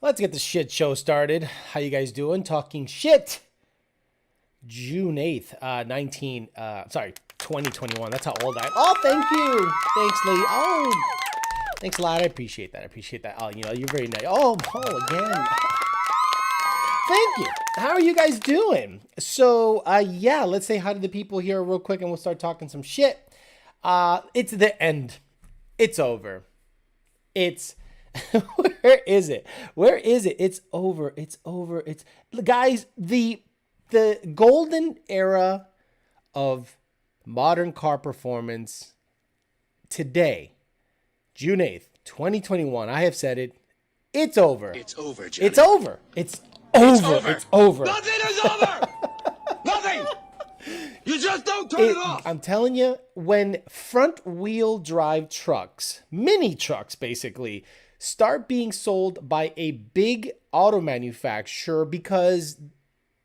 Let's get the shit show started. How you guys doing? Talking shit. June 8th, 2021. That's how old I am. Oh, thank you. Thanks, Lee. Oh, thanks a lot. I appreciate that. Oh, you're very nice. Oh, again. Thank you. How are you guys doing? So, yeah, let's say hi to the people here real quick and we'll start talking some shit. It's the end. It's over. It's where is it? Where is it? It's over. It's over. It's guys, the golden era of modern car performance today, June 8th, 2021. I have said it. It's over. It's over, Johnny. It's over. It's over. It's over. Nothing is over. Nothing. You just don't turn it off. I'm telling you, when front wheel drive trucks, mini trucks basically, start being sold by a big auto manufacturer, because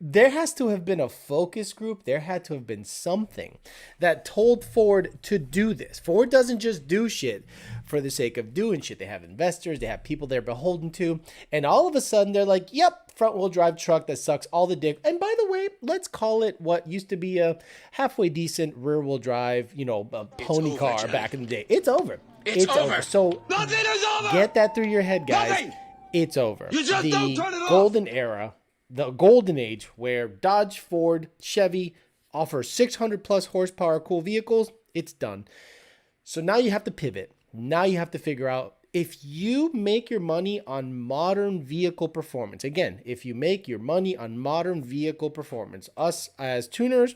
there has to have been a focus group. There had to have been something that told Ford to do this. Ford doesn't just do shit for the sake of doing shit. They have investors. They have people they're beholden to. And all of a sudden, they're like, yep, front wheel drive truck that sucks all the dick. And by the way, let's call it what used to be a halfway decent rear wheel drive, a pony car Johnny. back in the day. It's over. It's over. So Nothing is over. get that through your head, guys. Nothing. It's over. You just don't turn it off. Golden era, the golden age where Dodge, Ford, Chevy offer 600 plus horsepower cool vehicles, it's done. So now you have to pivot. Now you have to figure out if you make your money on modern vehicle performance. Again, if you make your money on modern vehicle performance, us as tuners,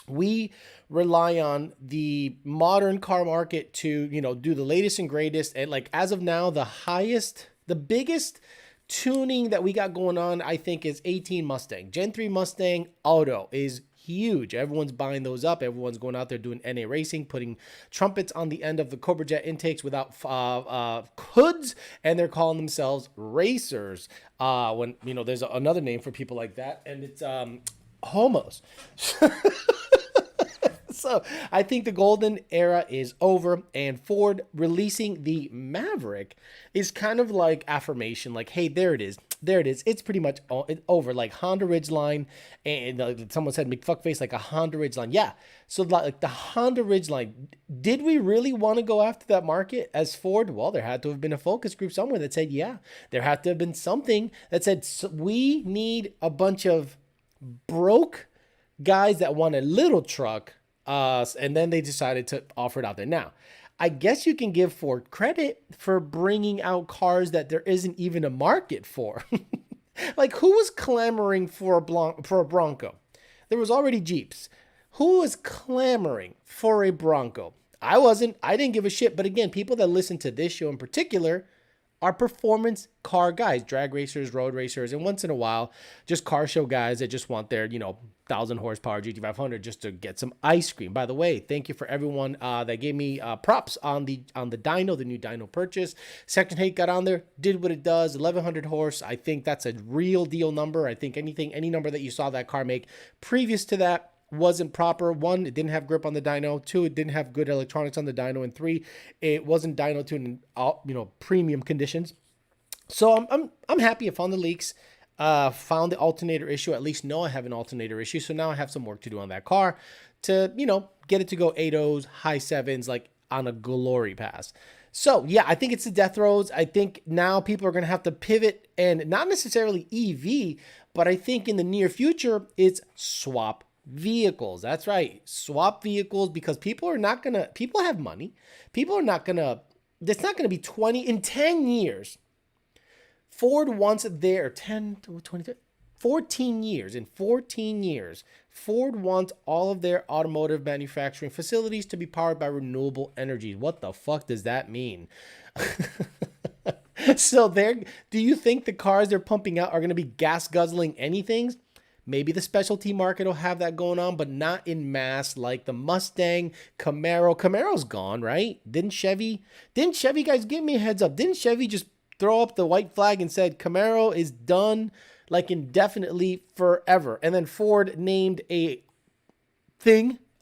we rely on the modern car market to, do the latest and greatest. And like as of now, the biggest tuning that we got going on, I think, is 18 Mustang. Gen 3 Mustang Auto is huge. Everyone's buying those up. Everyone's going out there doing NA racing, putting trumpets on the end of the Cobra Jet intakes without hoods, and they're calling themselves racers. When there's another name for people like that, and it's homos. So I think the golden era is over, and Ford releasing the Maverick is kind of like affirmation, like, hey, there it is. It's pretty much over, like Honda Ridgeline, and someone said McFuckface, like a Honda Ridgeline. Yeah. So like the Honda Ridgeline, did we really want to go after that market as Ford? Well, there had to have been a focus group somewhere that said, yeah, there had to have been something that said, we need a bunch of broke guys that want a little truck. And then they decided to offer it out there. Now, I guess you can give Ford credit for bringing out cars that there isn't even a market for. Like, who was clamoring for a Bronco? There was already Jeeps. Who was clamoring for a Bronco? I wasn't. I didn't give a shit. But again, people that listen to this show in particular are performance car guys, drag racers, road racers, and once in a while, just car show guys that just want their, 1,000 horsepower GT500 just to get some ice cream. By the way, thank you for everyone that gave me props on the Dyno, the new Dyno purchase. Section 8 got on there, did what it does, 1,100 horse. I think that's a real deal number. I think any number that you saw that car make previous to that wasn't proper. One, it didn't have grip on the dyno. Two, it didn't have good electronics on the dyno. And three, it wasn't dyno tuned in premium conditions. So I'm happy. I found the leaks, found the alternator issue. At least know I have an alternator issue. So now I have some work to do on that car to get it to go 8.0s, high 7s, like on a glory pass. So yeah, I think it's the death roads. I think now people are going to have to pivot, and not necessarily EV, but I think in the near future it's swap vehicles. That's right. Swap vehicles, because people have money. People are not going to, it's not going to be 20 in 10 years. Ford wants their 10 to 20, 14 years. In 14 years, Ford wants all of their automotive manufacturing facilities to be powered by renewable energies. What the fuck does that mean? So do you think the cars they're pumping out are going to be gas guzzling anything? Maybe the specialty market will have that going on, but not in mass like the Mustang, Camaro. Camaro's gone, right? Didn't Chevy, guys, give me a heads up. Didn't Chevy just throw up the white flag and said Camaro is done, like indefinitely forever? And then Ford named a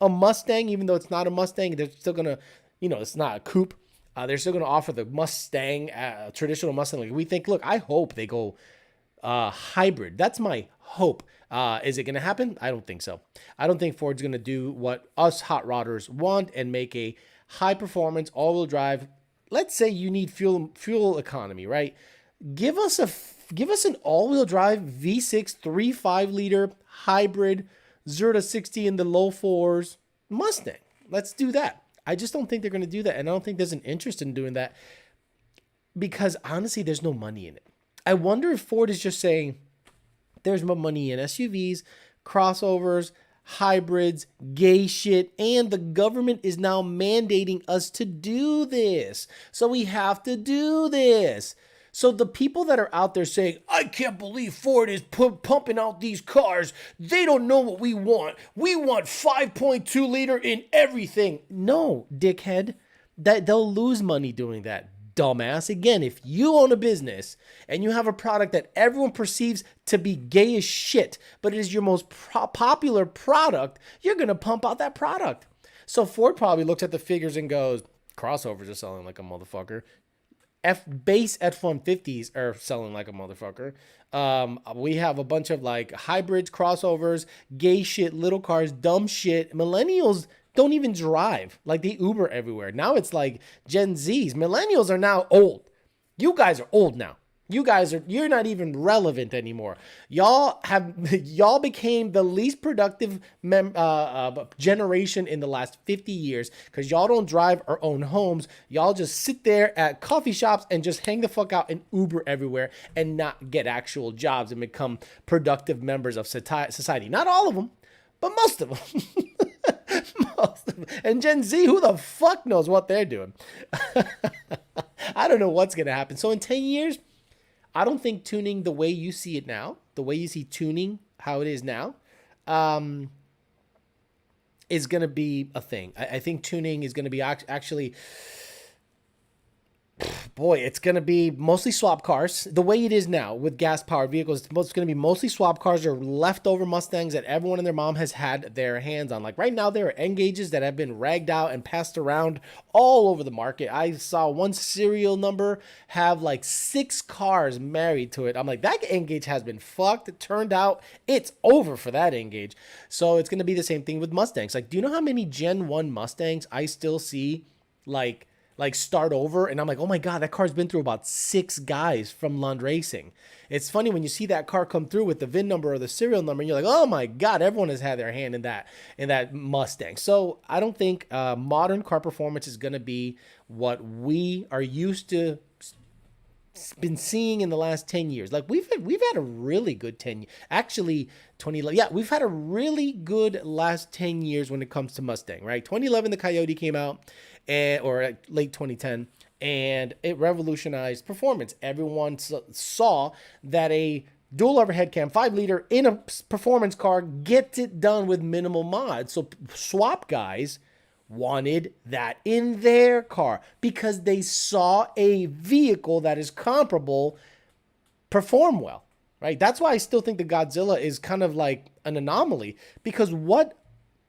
Mustang, even though it's not a Mustang. They're still going to, it's not a coupe. They're still going to offer the Mustang, traditional Mustang. Like we think, look, I hope they go hybrid. That's my hope. Is it going to happen? I don't think so. I don't think Ford's going to do what us hot rodders want and make a high performance all-wheel drive. Let's say you need fuel economy, right? Give us an all-wheel drive V6 3.5 liter hybrid 0 to 60 in the low fours Mustang. Let's do that. I just don't think they're going to do that, and I don't think there's an interest in doing that because honestly, there's no money in it. I wonder if Ford is just saying there's more money in SUVs, crossovers, hybrids, gay shit, and the government is now mandating us to do this. So we have to do this. So the people that are out there saying, I can't believe Ford is pumping out these cars. They don't know what we want. We want 5.2 liter in everything. No, dickhead. That they'll lose money doing that. Dumbass. Again, if you own a business and you have a product that everyone perceives to be gay as shit, but it is your most popular product, you're going to pump out that product. So Ford probably looks at the figures and goes, crossovers are selling like a motherfucker. Base F-150s are selling like a motherfucker. We have a bunch of like hybrids, crossovers, gay shit, little cars, dumb shit. Millennials don't even drive. Like they Uber everywhere. Now it's like Gen Zs. Millennials are now old. You guys are old now. You're not even relevant anymore. Y'all became the least productive generation in the last 50 years because y'all don't drive or own homes. Y'all just sit there at coffee shops and just hang the fuck out and Uber everywhere and not get actual jobs and become productive members of society. Not all of them, but most of them. Most of them. And Gen Z, who the fuck knows what they're doing? I don't know what's going to happen. So in 10 years, I don't think tuning the way you see it now, the way you see tuning, how it is now, is going to be a thing. I think tuning is going to be actually, boy, it's going to be mostly swap cars. The way it is now with gas-powered vehicles, it's going to be mostly swap cars or leftover Mustangs that everyone and their mom has had their hands on. Like right now, there are N-Gauges that have been ragged out and passed around all over the market. I saw one serial number have like 6 cars married to it. I'm like, that N-Gauge has been fucked. It turned out it's over for that N-Gauge. So it's going to be the same thing with Mustangs. Like, do you know how many Gen 1 Mustangs I still see like start over? And I'm like, oh my God, that car's been through about 6 guys from Lund Racing. It's funny when you see that car come through with the VIN number or the serial number and you're like, oh my God, everyone has had their hand in that Mustang. So I don't think modern car performance is going to be what we are used to been seeing in the last 10 years. Like we've had a really good 10 years. Actually, 2011. Yeah, we've had a really good last 10 years when it comes to Mustang, right? 2011, the Coyote came out, or late 2010, and it revolutionized performance. Everyone saw that a dual overhead cam 5 liter in a performance car gets it done with minimal mods. So swap guys wanted that in their car because they saw a vehicle that is comparable perform well, right? That's why I still think the Godzilla is kind of like an anomaly, because what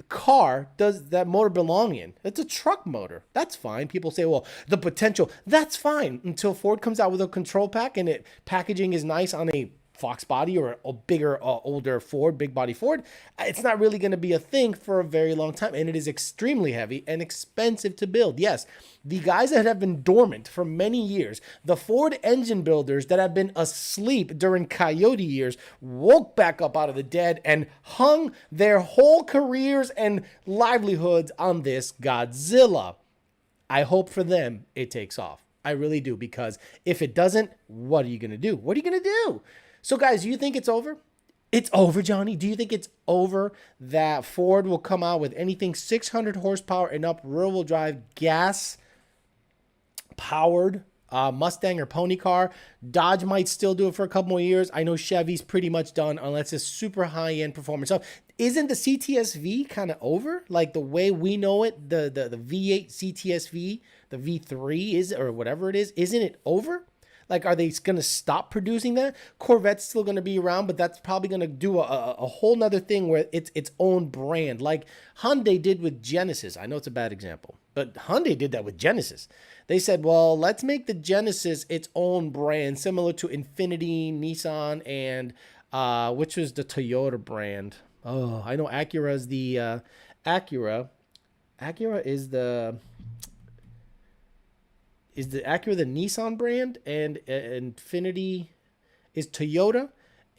car does that motor belong in? It's a truck motor. That's fine. People say, well, the potential, that's fine until Ford comes out with a control pack and packaging is nice on a Fox body or a bigger, older Ford, big body Ford. It's not really going to be a thing for a very long time. And it is extremely heavy and expensive to build. Yes, the guys that have been dormant for many years, the Ford engine builders that have been asleep during Coyote years, woke back up out of the dead and hung their whole careers and livelihoods on this Godzilla. I hope for them it takes off. I really do, because if it doesn't, what are you going to do? What are you going to do? So guys, do you think it's over? It's over, Johnny. Do you think it's over that Ford will come out with anything 600 horsepower and up, rear-wheel drive, gas-powered Mustang or pony car? Dodge might still do it for a couple more years. I know Chevy's pretty much done unless it's super high-end performance. So isn't the CTS-V kind of over? Like the way we know it, the V8 CTS-V, the V3 is, or whatever it is, isn't it over? Like, are they going to stop producing that? Corvette's still going to be around, but that's probably going to do a whole nother thing where it's its own brand, like Hyundai did with Genesis. I know it's a bad example, But Hyundai did that with Genesis. They said, well, let's make the Genesis its own brand, similar to Infiniti, Nissan, and which was the Toyota brand. Oh, I know Acura is the Acura. Acura is the Acura the Nissan brand, and Infiniti is Toyota,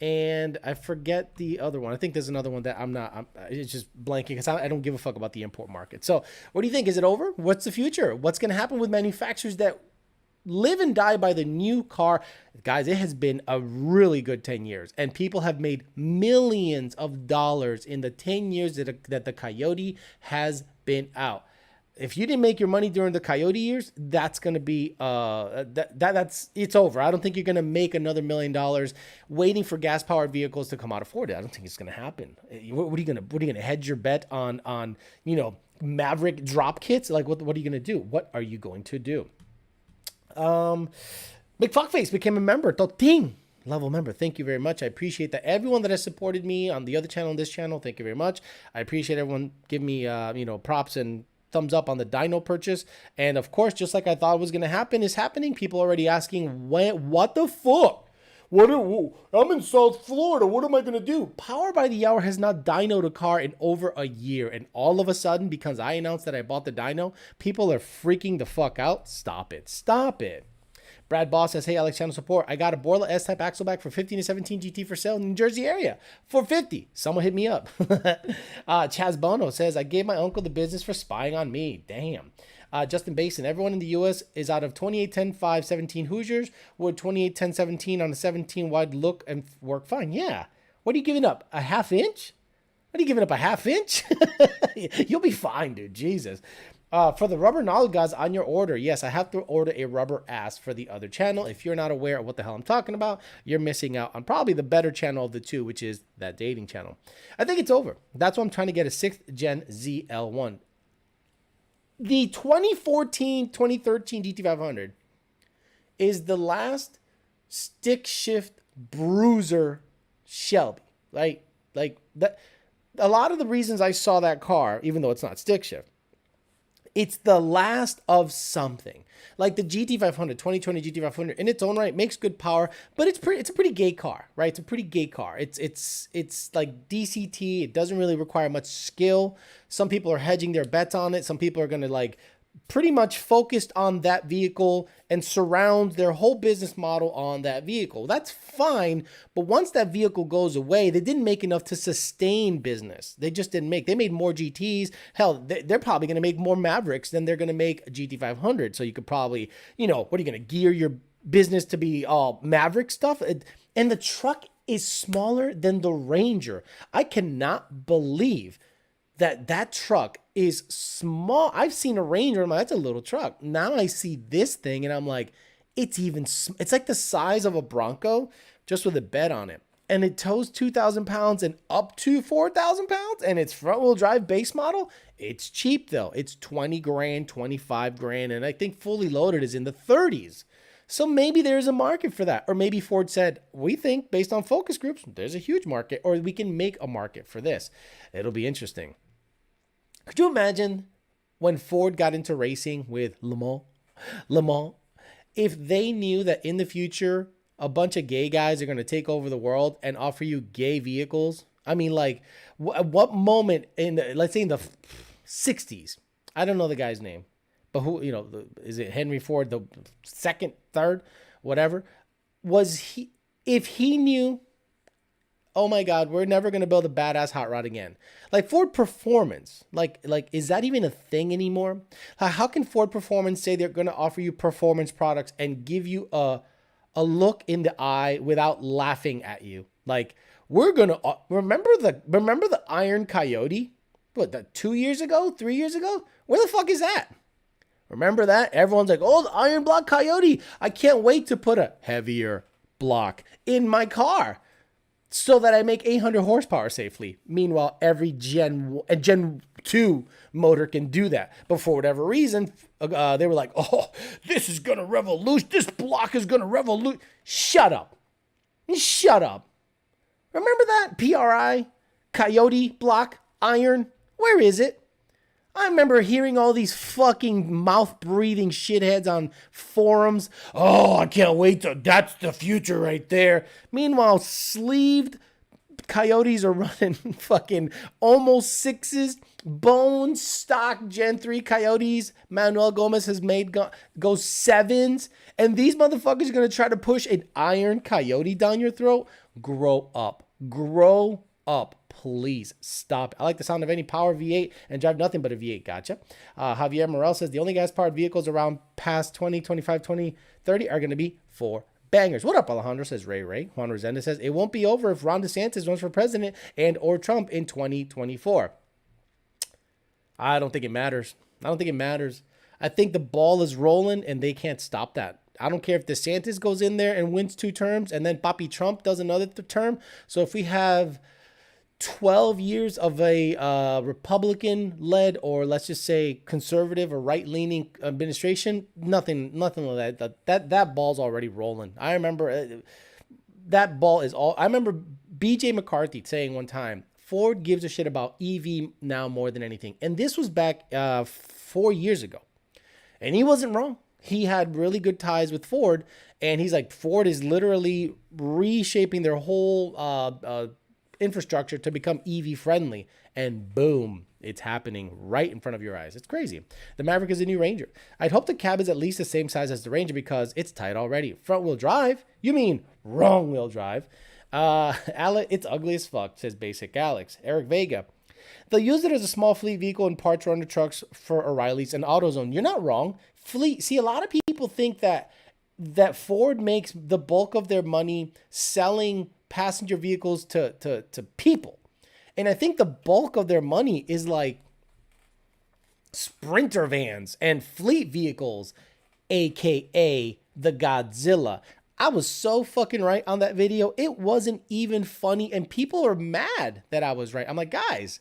and I forget the other one. I think there's another one that it's just blanking because I don't give a fuck about the import market. So what do you think? Is it over? What's the future? What's going to happen with manufacturers that live and die by the new car? Guys, it has been a really good 10 years, and people have made millions of dollars in the 10 years that the Coyote has been out. If you didn't make your money during the Coyote years, that's going to be it's over. I don't think you're going to make another $1 million waiting for gas powered vehicles to come out of Florida. I don't think it's going to happen. What are you going to hedge your bet on Maverick drop kits? Like what are you going to do? What are you going to do? McFuckface became a member. Toting level member. Thank you very much. I appreciate that. Everyone that has supported me on the other channel and this channel, thank you very much. I appreciate everyone giving me props and thumbs up on the Dyno purchase. And of course, just like I thought was going to happen is happening. People already asking, what the fuck? I'm in South Florida. What am I going to do? Power by the Hour has not dynoed a car in over a year. And all of a sudden, because I announced that I bought the dyno, people are freaking the fuck out. Stop it. Stop it. Brad Boss says, hey, Alex, channel support. I got a Borla S-Type Axleback for 15 to 17 GT for sale in the New Jersey area for 50. Someone hit me up. Chaz Bono says, I gave my uncle the business for spying on me. Damn. Justin Basin, everyone in the U.S. is out of 28-10-5-17 Hoosiers. Would 28-10-17 on a 17 wide look and work fine? Yeah. What are you giving up? A half inch? What are you giving up? A half inch? You'll be fine, dude. Jesus. For the rubber nalgas on your order, yes, I have to order a rubber ass for the other channel. If you're not aware of what the hell I'm talking about, you're missing out on probably the better channel of the two, which is that dating channel. I think it's over. That's why I'm trying to get a 6th gen ZL1. The 2014-2013 GT500 is the last stick shift bruiser Shelby. Like that. A lot of the reasons I saw that car, even though it's not stick shift, it's the last of something. Like the GT500, 2020 GT500, in its own right, makes good power, but it's a pretty gay car, right? It's a pretty gay car. It's like DCT. It doesn't really require much skill. Some people are hedging their bets on it. Some people are going to like pretty much focused on that vehicle and surround their whole business model on that vehicle. That's fine, but once that vehicle goes away, they didn't make enough to sustain business. They just didn't make. They made more GTs. Hell, they're probably going to make more Mavericks than they're going to make a GT500. So you could probably, what are you going to gear your business to be all Maverick stuff? And the truck is smaller than the Ranger. I cannot believe that truck is small. I've seen a Ranger. I'm like, that's a little truck. Now I see this thing and I'm like, it's like the size of a Bronco, just with a bed on it. And it tows 2,000 pounds and up to 4,000 pounds. And it's front wheel drive base model. It's cheap though. It's 20 grand, 25 grand. And I think fully loaded is in the 30s. So maybe there's a market for that. Or maybe Ford said, we think based on focus groups, there's a huge market, or we can make a market for this. It'll be interesting. Could you imagine when Ford got into racing with Le Mans, if they knew that in the future, a bunch of gay guys are going to take over the world and offer you gay vehicles? I mean, like, what moment let's say in the 60s, I don't know the guy's name, but who, is it Henry Ford, the second, third, whatever, if he knew, oh my God, we're never going to build a badass hot rod again. Like Ford Performance, like, is that even a thing anymore? How can Ford Performance say they're going to offer you performance products and give you a look in the eye without laughing at you? Like, we're going to remember the Iron Coyote? What, 2 years ago, 3 years ago? Where the fuck is that? Remember that? Everyone's like, oh, the Iron Block Coyote. I can't wait to put a heavier block in my car so that I make 800 horsepower safely. Meanwhile, every Gen 2 motor can do that. But for whatever reason, they were like, oh, this is going to revolutionize. This block is going to revolutionize. Shut up. Shut up. Remember that? PRI, Coyote block, Iron. Where is it? I remember hearing all these fucking mouth-breathing shitheads on forums. Oh, I can't wait that's the future right there. Meanwhile, sleeved Coyotes are running fucking almost sixes, bone stock Gen 3 Coyotes. Manuel Gomez has made go sevens. And these motherfuckers are going to try to push an iron Coyote down your throat. Grow up. Grow up. Please stop. I like the sound of any power V8 and drive nothing but a V8. Gotcha. Javier Morel says the only gas-powered vehicles around past 2025, 2030 are going to be 4 bangers. What up, Alejandro? Says Ray. Juan Rosenda says it won't be over if Ron DeSantis runs for president and or Trump in 2024. I don't think it matters. I think the ball is rolling and they can't stop that. I don't care if DeSantis goes in there and wins 2 terms and then Papi Trump does another term. So if we have 12 years of a Republican-led, or let's just say conservative or right-leaning administration, nothing like that. That ball's already rolling. I remember that ball is all. I remember B.J. McCarthy saying one time, Ford gives a shit about EV now more than anything. And this was back 4 years ago. And he wasn't wrong. He had really good ties with Ford. And he's like, Ford is literally reshaping their whole infrastructure to become EV friendly, and boom, it's happening right in front of your eyes. It's crazy. The Maverick is a new Ranger. I'd hope the cab is at least the same size as the Ranger because it's tight already. Front wheel drive? You mean wrong wheel drive? Alex, it's ugly as fuck, says Basic Alex. Eric Vega. They'll use it as a small fleet vehicle and parts run to trucks for O'Reilly's and AutoZone. You're not wrong. Fleet. See, a lot of people think that Ford makes the bulk of their money selling passenger vehicles to people. And I think the bulk of their money is like Sprinter vans and fleet vehicles, aka the Godzilla. I was so fucking right on that video. It wasn't even funny, and people are mad that I was right. I'm like, guys,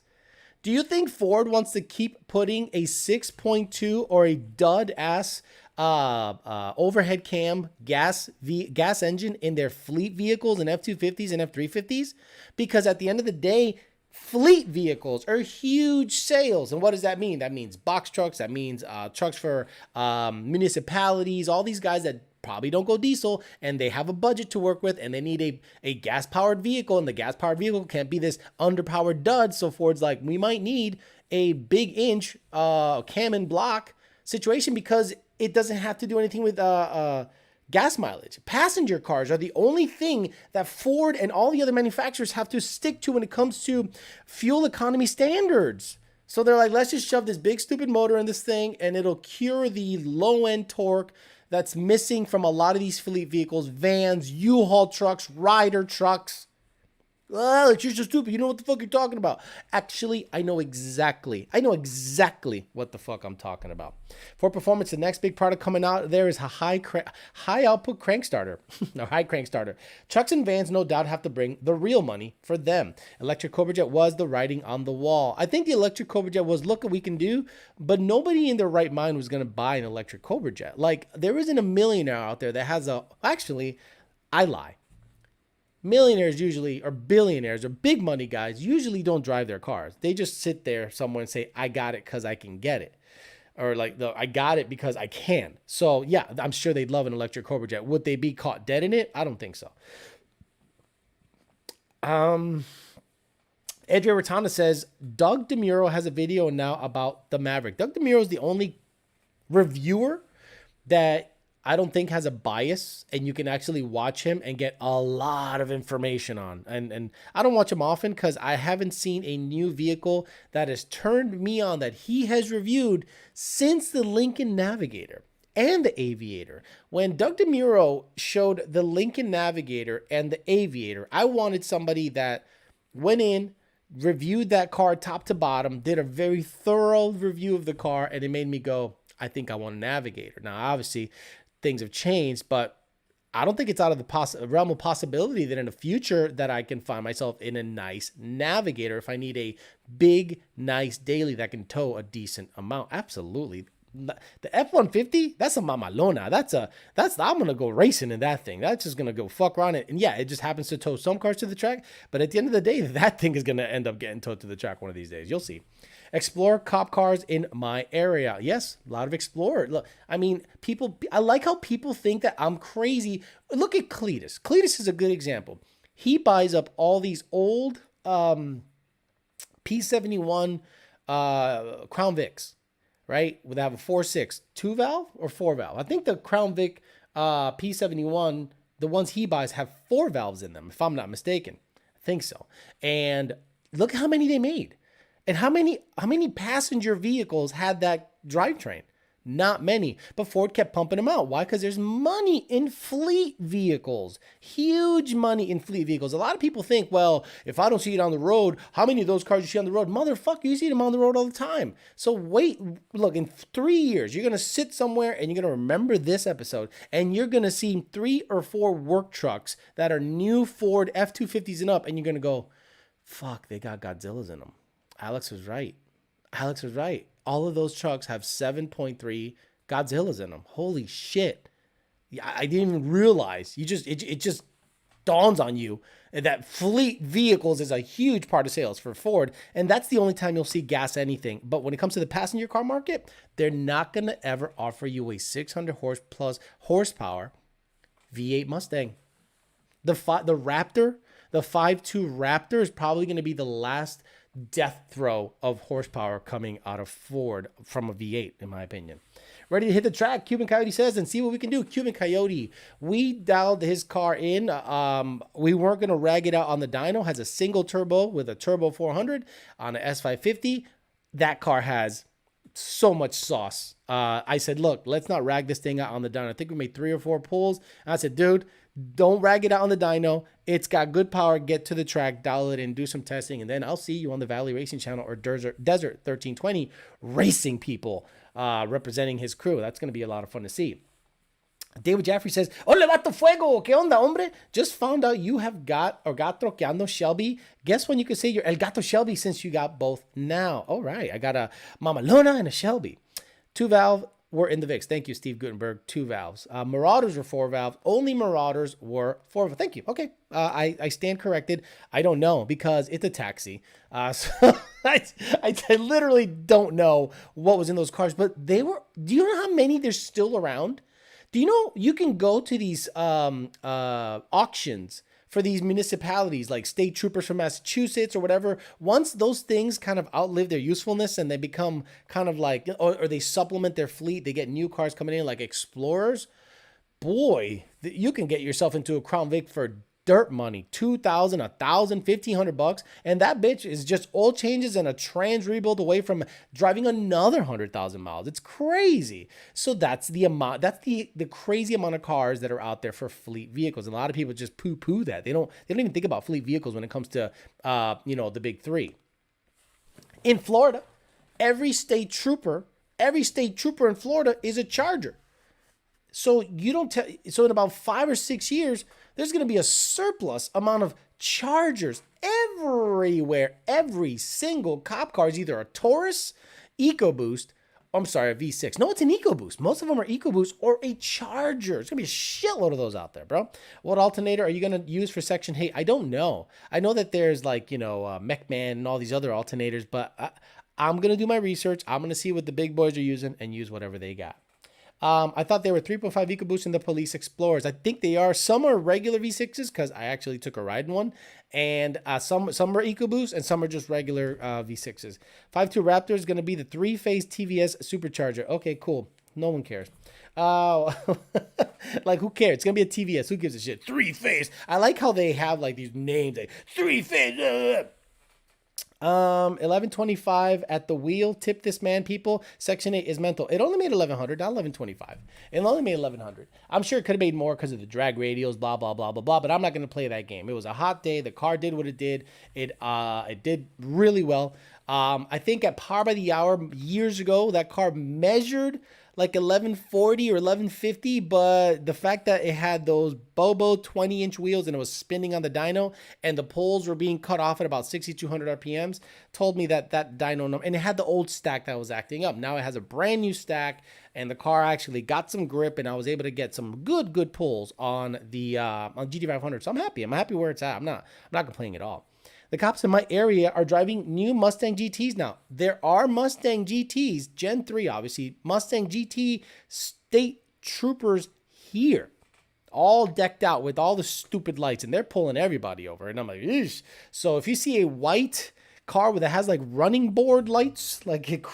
do you think Ford wants to keep putting a 6.2 or a dud ass overhead cam gas engine in their fleet vehicles and F-250s and F-350s? Because at the end of the day, fleet vehicles are huge sales. And what does that mean? That means box trucks. That means trucks for municipalities, all these guys that probably don't go diesel and they have a budget to work with and they need a gas powered vehicle, and the gas powered vehicle can't be this underpowered dud. So Ford's like, we might need a big inch cam and block situation because it doesn't have to do anything with gas mileage. Passenger cars are the only thing that Ford and all the other manufacturers have to stick to when it comes to fuel economy standards. So they're like, let's just shove this big stupid motor in this thing and it'll cure the low end torque that's missing from a lot of these fleet vehicles, vans, U-Haul trucks, Ryder trucks. Oh, you're so stupid. You know what the fuck you're talking about. Actually, I know exactly what the fuck I'm talking about. For performance, the next big product coming out there is a high output crank starter. No, high crank starter. Trucks and vans no doubt have to bring the real money for them. Electric Cobra Jet was the writing on the wall. I think the electric Cobra Jet was, look what we can do, but nobody in their right mind was going to buy an electric Cobra Jet. Like, there isn't a millionaire out there that has actually, I lie. Millionaires usually, or billionaires, or big money guys usually don't drive their cars. They just sit there somewhere and say, I got it because I can get it. Or like, I got it because I can. So yeah, I'm sure they'd love an electric Cobra Jet. Would they be caught dead in it? I don't think so. Adria Ratana says, Doug DeMuro has a video now about the Maverick. Doug DeMuro is the only reviewer that I don't think has a bias, and you can actually watch him and get a lot of information on. And I don't watch him often because I haven't seen a new vehicle that has turned me on that he has reviewed since the Lincoln Navigator and the Aviator. When Doug DeMuro showed the Lincoln Navigator and the Aviator, I wanted somebody that went in, reviewed that car top to bottom, did a very thorough review of the car, and it made me go, I think I want a Navigator. Now, obviously, things have changed, but I don't think it's out of the realm of possibility that in the future that I can find myself in a nice Navigator if I need a big, nice daily that can tow a decent amount. Absolutely. The F-150, that's a mamalona. I'm going to go racing in that thing. That's just going to go fuck around it. And yeah, it just happens to tow some cars to the track. But at the end of the day, that thing is going to end up getting towed to the track one of these days. You'll see. Explorer cop cars in my area. Yes, a lot of Explorer. Look, I mean, I like how people think that I'm crazy. Look at Cletus. Cletus is a good example. He buys up all these old P71 Crown Vics, right? Would have a 4.6 2-valve or 4-valve. I think the Crown Vic P71, the ones he buys, have 4 valves in them, if I'm not mistaken. I think so. And look how many they made. And how many passenger vehicles had that drivetrain? Not many, but Ford kept pumping them out. Why? Because there's money in fleet vehicles, huge money in fleet vehicles. A lot of people think, well, if I don't see it on the road, how many of those cars you see on the road? Motherfucker, you see them on the road all the time. So wait, look, in 3 years, you're going to sit somewhere and you're going to remember this episode and you're going to see 3 or 4 work trucks that are new Ford F-250s and up. And you're going to go, fuck, they got Godzillas in them. Alex was right. All of those trucks have 7.3 Godzillas in them. Holy shit. I didn't even realize. It just dawns on you that fleet vehicles is a huge part of sales for Ford. And that's the only time you'll see gas anything. But when it comes to the passenger car market, they're not going to ever offer you a 600 plus horsepower V8 Mustang. The Raptor, the 5.2 Raptor is probably going to be the last death throw of horsepower coming out of Ford from a V8, in my opinion. Ready to hit the track, Cuban Coyote says, and see what we can do. Cuban Coyote, we dialed his car in. We weren't going to rag it out on the dyno. Has a single turbo with a turbo 400 on an S550. That car has so much sauce. I said, look, let's not rag this thing out on the dyno. I think we made 3 or 4 pulls. And I said, dude, don't rag it out on the dyno. It's got good power. Get to the track, dial it in, do some testing, and then I'll see you on the Valley Racing Channel or Desert 1320 racing people representing his crew. That's going to be a lot of fun to see. David Jaffrey says, Hola, vato fuego. ¿Qué onda, hombre? Just found out you have got or got troqueando Shelby. Guess when you could say you're El Gato Shelby since you got both now. All right. I got a Mamalona and a Shelby. 2-valve. Were in the VIX. Thank you, Steve Gutenberg. 2 valves. Marauders were 4 valves. Only Marauders were 4 valves. Thank you. Okay. I stand corrected. I don't know because it's a taxi. So I literally don't know what was in those cars, but they were, do you know how many there's still around? Do you know you can go to these auctions for these municipalities like state troopers from Massachusetts or whatever? Once those things kind of outlive their usefulness and they become kind of like, or they supplement their fleet, they get new cars coming in like Explorers. Boy, you can get yourself into a Crown Vic for dirt money, $2,000, $1,000, $1,500, and that bitch is just oil changes and a trans rebuild away from driving another 100,000 miles. It's crazy. So that's the amount. That's the crazy amount of cars that are out there for fleet vehicles. And a lot of people just poo-poo that. They don't even think about fleet vehicles when it comes to the big three. In Florida, every state trooper in Florida is a Charger. So so in about 5 or 6 years, there's going to be a surplus amount of Chargers everywhere. Every single cop car is either a Taurus, EcoBoost, a V6. No, it's an EcoBoost. Most of them are EcoBoost or a Charger. There's going to be a shitload of those out there, bro. What alternator are you going to use for Section 8? I don't know. I know that there's like, MechMan and all these other alternators, but I'm going to do my research. I'm going to see what the big boys are using and use whatever they got. I thought they were 3.5 EcoBoost in the Police Explorers. I think they are. Some are regular V6s because I actually took a ride in one. And some are EcoBoost and some are just regular V6s. 5.2 Raptor is going to be the 3-phase TVS supercharger. Okay, cool. No one cares. Like, who cares? It's going to be a TVS. Who gives a shit? 3-phase. I like how they have like these names like 3-phase. 1125 at the wheel. Tip this man, people. Section 8 is mental. It only made 1100, not 1125. It only made 1100. I'm sure it could have made more because of the drag radials, blah, blah, blah, blah, blah, but I'm not going to play that game. It was a hot day. The car did what it did. It did really well. I think at Par by the Hour years ago, that car measured like 1140 or 1150, but the fact that it had those Bobo 20-inch wheels and it was spinning on the dyno and the poles were being cut off at about 6,200 RPMs told me that dyno number, and it had the old stack that was acting up. Now it has a brand new stack and the car actually got some grip and I was able to get some good pulls on the on GT500. So I'm happy. I'm happy where it's at. I'm not complaining at all. The cops in my area are driving new Mustang GTs now. There are Mustang GTs, Gen 3, obviously, Mustang GT state troopers here, all decked out with all the stupid lights, and they're pulling everybody over. And I'm like, eesh. So if you see a white car that has like running board lights, like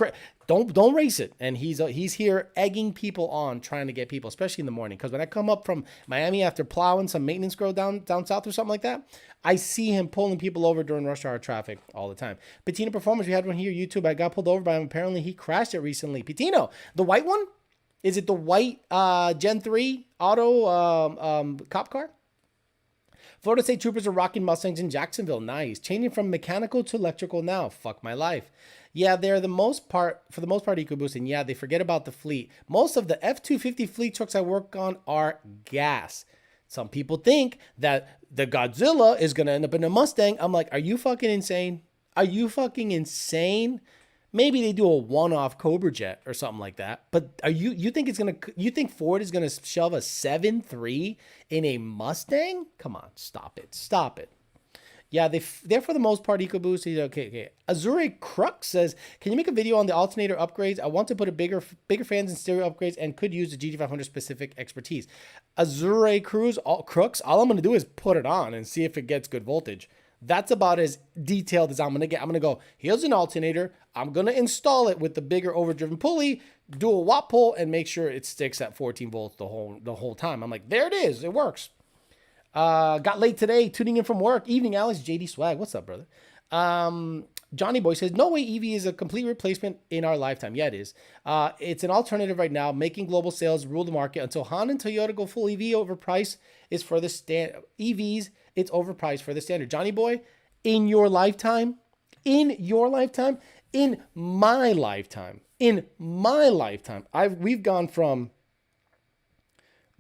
don't race it. And he's here egging people on, trying to get people, especially in the morning. Because when I come up from Miami after plowing some maintenance girl down south or something like that, I see him pulling people over during rush hour traffic all the time. Patina Performance, we had one here, YouTube. I got pulled over by him. Apparently he crashed it recently. Patino, the white one? Is it the white Gen 3 auto cop car? Florida State Troopers are rocking Mustangs in Jacksonville. Nice. Changing from mechanical to electrical now. Fuck my life. Yeah, they're for the most part, EcoBoost, and yeah, they forget about the fleet. Most of the F-250 fleet trucks I work on are gas. Some people think that the Godzilla is going to end up in a Mustang. I'm like, are you fucking insane? Are you fucking insane? Maybe they do a one-off Cobra Jet or something like that. But you think Ford is gonna shove a 7.3 in a Mustang? Come on, stop it. Yeah, they're for the most part EcoBoost. Okay. Azure Crux says, can you make a video on the alternator upgrades? I want to put a bigger fans and stereo upgrades and could use the GT500 specific expertise. Azure Crux, all I'm gonna do is put it on and see if it gets good voltage. That's about as detailed as I'm going to get. I'm going to go, here's an alternator. I'm going to install it with the bigger overdriven pulley, do a watt pull, and make sure it sticks at 14 volts the whole time. I'm like, there it is. It works. Got late today, tuning in from work. Evening, Alex. JD Swag. What's up, brother? Johnny Boy says, no way EV is a complete replacement in our lifetime. Yeah, it is. It's an alternative right now, making global sales rule the market until Honda and Toyota go full EV. Overpriced is for the EVs. It's overpriced for the standard. Johnny Boy, in my lifetime, we've gone from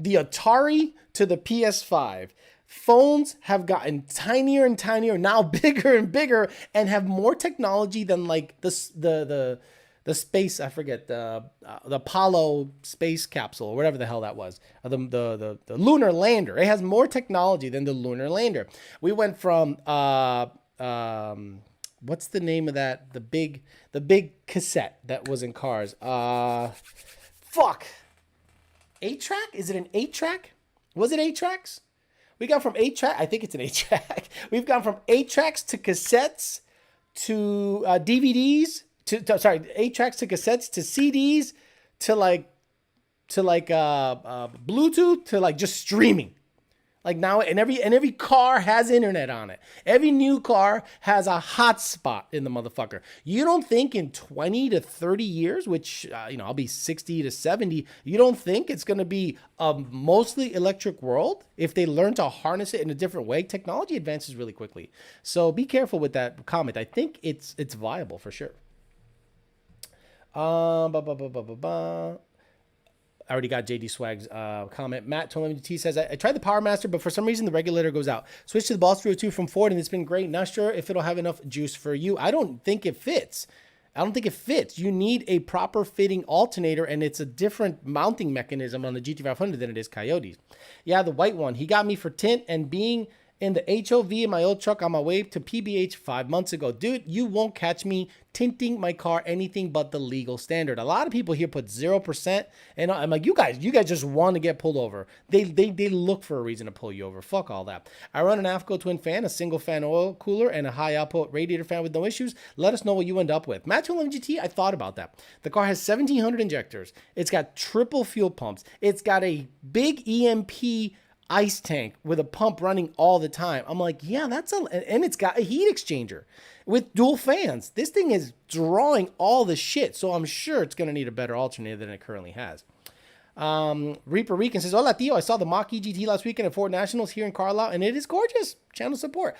the Atari to the PS5. Phones have gotten tinier and tinier, now bigger and bigger, and have more technology than like the space. I forget the Apollo space capsule or whatever the hell that was. The lunar lander. It has more technology than the lunar lander. We went from what's the name of that? The big cassette that was in cars. 8-track? Is it an 8-track? Was it 8 tracks? We got from 8-track. I think it's an 8-track. We've gone from 8 tracks to cassettes to DVDs. 8 tracks to cassettes to CDs to Bluetooth to like just streaming. Like now, and every car has internet on it. Every new car has a hotspot in the motherfucker. You don't think in 20 to 30 years, which, I'll be 60 to 70, you don't think it's going to be a mostly electric world? If they learn to harness it in a different way, technology advances really quickly. So be careful with that comment. I think it's viable for sure. I already got JD Swag's comment. Matt T says, I tried the Power Master, but for some reason the regulator goes out. Switched to the Boss 302 from Ford, and it's been great. Not sure if it'll have enough juice for you. I don't think it fits. You need a proper fitting alternator, and it's a different mounting mechanism on the GT500 than it is Coyote's. Yeah, the white one. He got me for tint, and being in the HOV in my old truck on my way to PBH 5 months ago. Dude, you won't catch me tinting my car anything but the legal standard. A lot of people here put 0%, and I'm like, you guys just want to get pulled over. They look for a reason to pull you over. Fuck all that. I run an AFCO twin fan, a single fan oil cooler, and a high output radiator fan with no issues. Let us know what you end up with. Matt 211 GT, I thought about that. The car has 1,700 injectors. It's got triple fuel pumps. It's got a big EMP ice tank with a pump running all the time. I'm like, yeah, and it's got a heat exchanger with dual fans. This thing is drawing all the shit, so I'm sure it's going to need a better alternator than it currently has. Reaper Rican says, hola, tío. I saw the Mach-E GT last weekend at Ford Nationals here in Carlisle, and it is gorgeous. Channel support.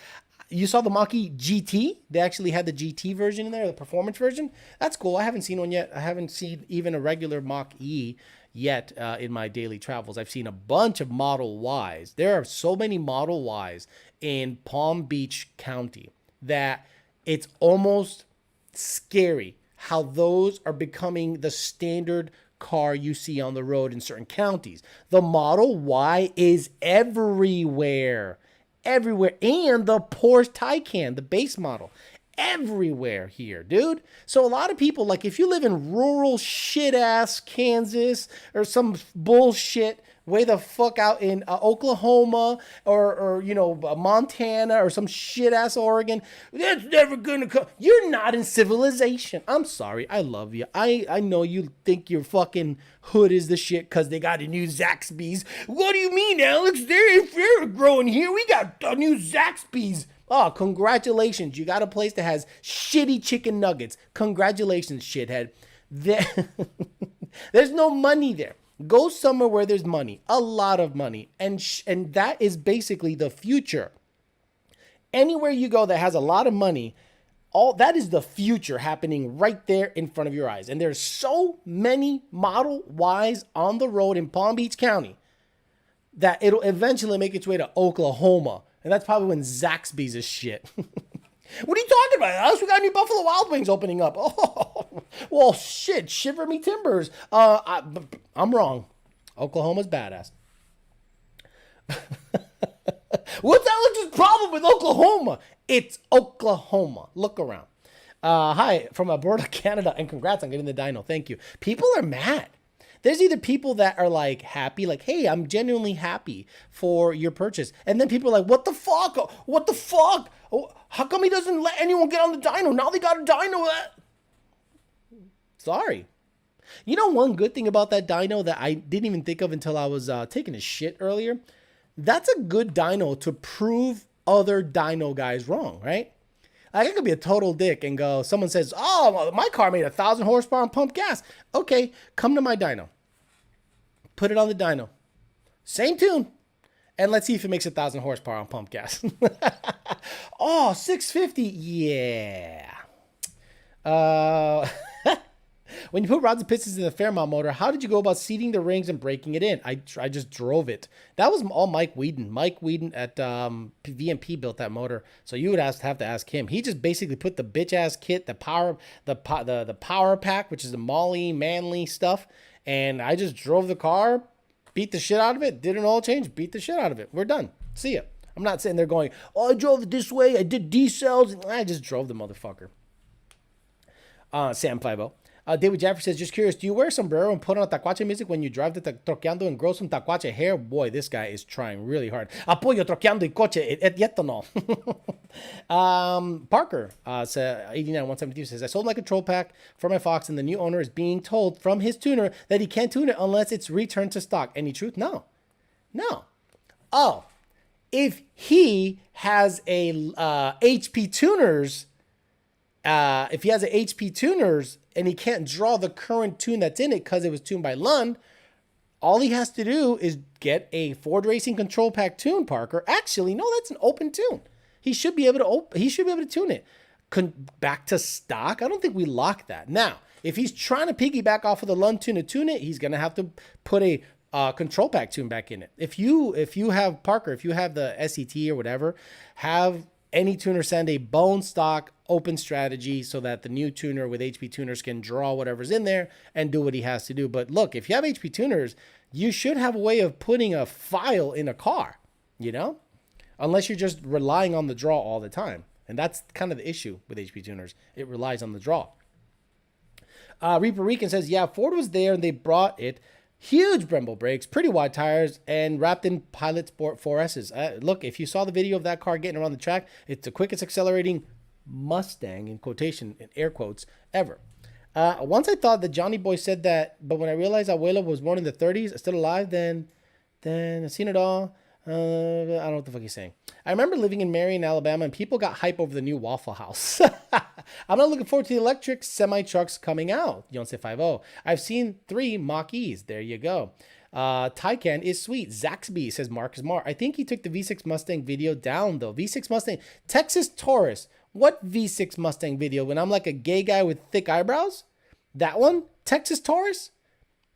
You saw the Mach-E GT? They actually had the GT version in there, the performance version. That's cool. I haven't seen one yet. I haven't seen even a regular Mach-E yet in my daily travels. I've seen a bunch of Model Ys. There are so many Model Ys in Palm Beach County that it's almost scary how those are becoming the standard car you see on the road in certain counties. The Model Y is everywhere. everywhere. And the Porsche Taycan, the base model, everywhere here, dude. So a lot of people, like if you live in rural shit ass Kansas or some bullshit way the fuck out in Oklahoma or you know, Montana or some shit ass Oregon, that's never gonna come. You're not in civilization. I'm sorry. I love you. I know you think your fucking hood is the shit because they got a new Zaxby's. What do you mean, Alex? They're growing here. We got a new Zaxby's. Oh, congratulations. You got a place that has shitty chicken nuggets. Congratulations, shithead. There's no money there. Go somewhere where there's money, a lot of money. And that is basically the future. Anywhere you go that has a lot of money, all that is the future happening right there in front of your eyes. And there's so many Model Ys on the road in Palm Beach County that it'll eventually make its way to Oklahoma. And that's probably when Zaxby's is shit. What are you talking about, Alex? We got new Buffalo Wild Wings opening up. Oh, well, shit. Shiver me timbers. I'm wrong. Oklahoma's badass. What's Alex's problem with Oklahoma? It's Oklahoma. Look around. Hi, from Alberta, Canada, and congrats on getting the Dyno. Thank you. People are mad. There's either people that are like happy, like, hey, I'm genuinely happy for your purchase. And then people are like, what the fuck? What the fuck? Oh, how come he doesn't let anyone get on the Dyno? Now they got a Dyno. Sorry. You know one good thing about that Dyno that I didn't even think of until I was taking a shit earlier? That's a good Dyno to prove other Dyno guys wrong, right? Like, I could be a total dick and go, someone says, oh, my car made 1,000 horsepower and pumped gas. Okay, come to my Dyno. Put it on the Dyno. Same tune. And let's see if it makes 1,000 horsepower on pumped gas. Oh, 650. Yeah. When you put rods and pistons in the Fairmont motor, how did you go about seating the rings and breaking it in? I just drove it. That was all Mike Whedon. Mike Whedon at VMP built that motor, so you would have to ask him. He just basically put the bitch ass kit, the power pack, which is the Molly Manly stuff, and I just drove the car, beat the shit out of it, did an oil change, beat the shit out of it. We're done. See ya. I'm not sitting there going, oh, I drove it this way, I did decels, and I just drove the motherfucker. Sam Fiveohalex. David Jaffer says, just curious, do you wear a sombrero and put on tacuache music when you drive the troqueando and grow some tacuache hair? Boy, this guy is trying really hard. Apoyo troqueando y coche, et no. Parker, 89172 says, I sold my control pack for my Fox and the new owner is being told from his tuner that he can't tune it unless it's returned to stock. Any truth? No. Oh, if he has a HP tuners, if he has a HP tuners and he can't draw the current tune that's in it because it was tuned by Lund, all he has to do is get a Ford Racing control pack tune, Parker. Actually, no, that's an open tune. He should be able to tune it. Back to stock. I don't think we lock that. Now, if he's trying to piggyback off of the Lund tune to tune it, he's gonna have to put a control pack tune back in it. If you have Parker, if you have the SET or whatever, have any tuner send a bone stock open strategy so that the new tuner with HP tuners can draw whatever's in there and do what he has to do. But look, if you have HP tuners, you should have a way of putting a file in a car, you know, unless you're just relying on the draw all the time. And that's kind of the issue with HP tuners. It relies on the draw. Reaper Rican says, yeah, Ford was there and they brought it. Huge Brembo brakes, pretty wide tires, and wrapped in Pilot Sport 4Ss. Look, if you saw the video of that car getting around the track, it's the quickest accelerating Mustang, in quotation, in air quotes, ever. Once I thought that Johnny Boy said that, but when I realized Abuelo was born in the 30s, still alive, then I've seen it all. I don't know what the fuck he's saying. I remember living in Marion, Alabama, and people got hype over the new Waffle House. I'm not looking forward to the electric semi-trucks coming out. Yonce50. I've seen 3 Mach-Es. There you go. Taycan is sweet. Zaxby, says Marcus Marr. I think he took the V6 Mustang video down, though. V6 Mustang. Texas Taurus. What V6 Mustang video? When I'm like a gay guy with thick eyebrows? That one? Texas Taurus?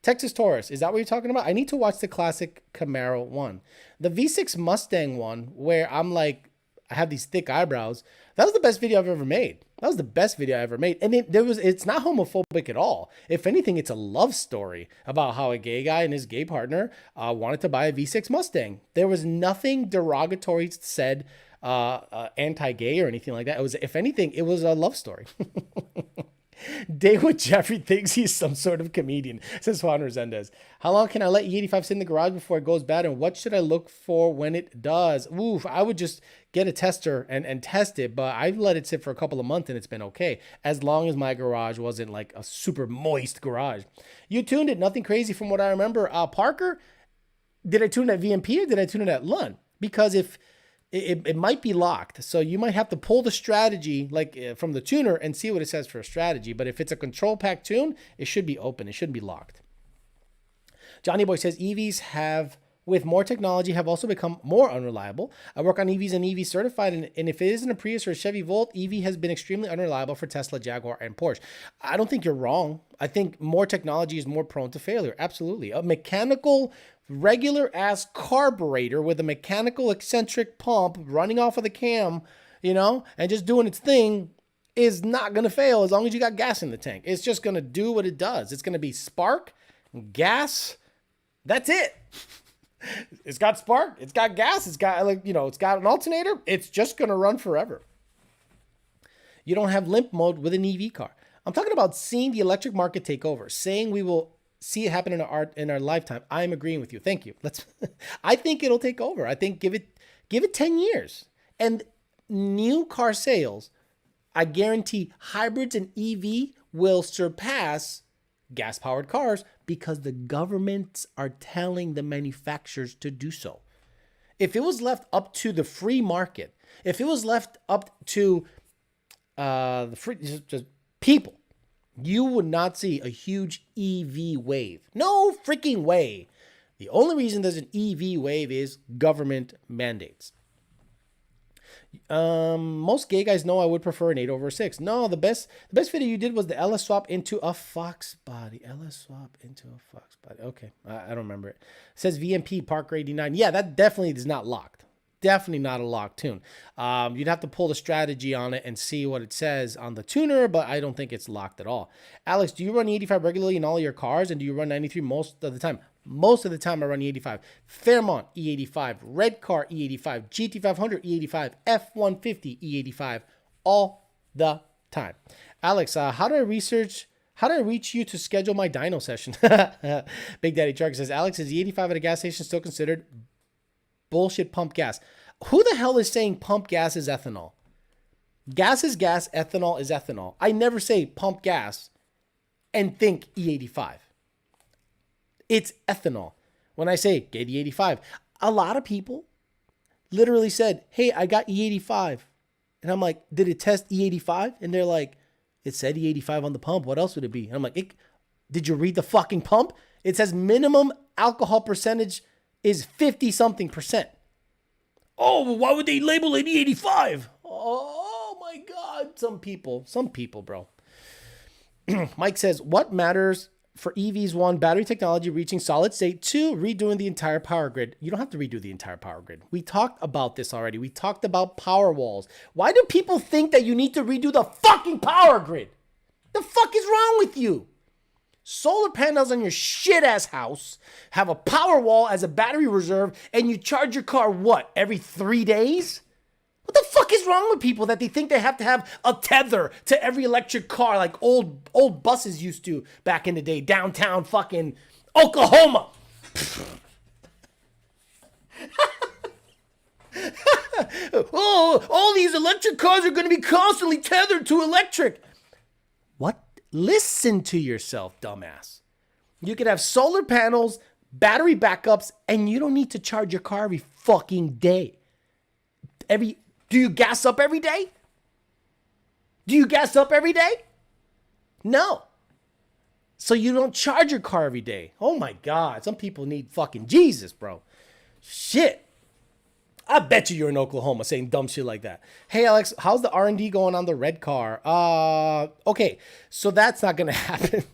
Texas Taurus, is that what you're talking about? I need to watch the classic Camaro one. The V6 Mustang one, where I'm like, I have these thick eyebrows. That was the best video I've ever made. That was the best video I ever made. And it's not homophobic at all. If anything, it's a love story about how a gay guy and his gay partner wanted to buy a V6 Mustang. There was nothing derogatory said, anti-gay or anything like that. It was, if anything, it was a love story. Daywood Jeffrey thinks he's some sort of comedian, says Juan Resendez. How long can I let E85 sit in the garage before it goes bad? And what should I look for when it does? Oof, I would just get a tester and test it, but I've let it sit for a couple of months and it's been okay. As long as my garage wasn't like a super moist garage. You tuned it, nothing crazy from what I remember. Parker, did I tune it at VMP or did I tune it at Lund? Because if it might be locked. So you might have to pull the strategy like from the tuner and see what it says for a strategy. But if it's a control pack tune, it should be open. It shouldn't be locked. Johnny Boy says EVs have, with more technology, have also become more unreliable. I work on EVs and EV certified, and if it isn't a Prius or a Chevy Volt, EV has been extremely unreliable for Tesla, Jaguar, and Porsche. I don't think you're wrong. I think more technology is more prone to failure. Absolutely. A mechanical, regular ass carburetor with a mechanical eccentric pump running off of the cam, and just doing its thing is not going to fail as long as you got gas in the tank. It's just going to do what it does. It's going to be spark, gas. That's it. It's got spark. It's got gas. It's got it's got an alternator. It's just going to run forever. You don't have limp mode with an EV car. I'm talking about seeing the electric market take over, saying we will see it happen in our lifetime. I'm agreeing with you. Thank you. I think it'll take over. I think give it 10 years. And new car sales, I guarantee hybrids and EV will surpass gas-powered cars because the governments are telling the manufacturers to do so. If it was left up to the free market, if it was left up to the free just people, you would not see a huge EV wave. No freaking way. The only reason there's an EV wave is government mandates. Most gay guys know I would prefer an 8 over 6. No, the best video you did was the LS swap into a Fox body. LS swap into a Fox body. Okay, I don't remember it. It says VMP Parker 89. Yeah, that definitely is not locked. Definitely not a locked tune. You'd have to pull the strategy on it and see what it says on the tuner, but I don't think it's locked at all. Alex, do you run E85 regularly in all your cars, and do you run 93 most of the time? Most of the time I run E85. Fairmont E85, Red Car E85, GT500 E85, F150 E85, all the time. Alex, how do I reach you to schedule my dyno session? Big Daddy Truck says, Alex, is E85 at a gas station still considered bullshit pump gas? Who the hell is saying pump gas is ethanol? Gas is gas, ethanol is ethanol. I never say pump gas and think E85. It's ethanol. When I say get E85, a lot of people literally said, hey, I got E85. And I'm like, did it test E85? And they're like, it said E85 on the pump. What else would it be? And I'm like, did you read the fucking pump? It says minimum alcohol percentage is 50 something percent. Oh, well, why would they label it E85? Oh my God. Some people, bro. Mike says, what matters for EVs? 1, battery technology reaching solid state. 2, redoing the entire power grid. You don't have to redo the entire power grid. We talked about this already. We talked about power walls. Why do people think that you need to redo the fucking power grid? The fuck is wrong with you? Solar panels on your shit ass house, have a power wall as a battery reserve, and you charge your car what, every 3 days? What the fuck is wrong with people that they think they have to have a tether to every electric car like old buses used to back in the day, downtown fucking Oklahoma? Oh, all these electric cars are going to be constantly tethered to electric. What? Listen to yourself, dumbass. You could have solar panels, battery backups, and you don't need to charge your car every fucking day. Do you gas up every day? No. So you don't charge your car every day. Oh my God. Some people need fucking Jesus, bro. Shit. I bet you're in Oklahoma saying dumb shit like that. Hey, Alex, how's the R&D going on the red car? Okay, so that's not going to happen.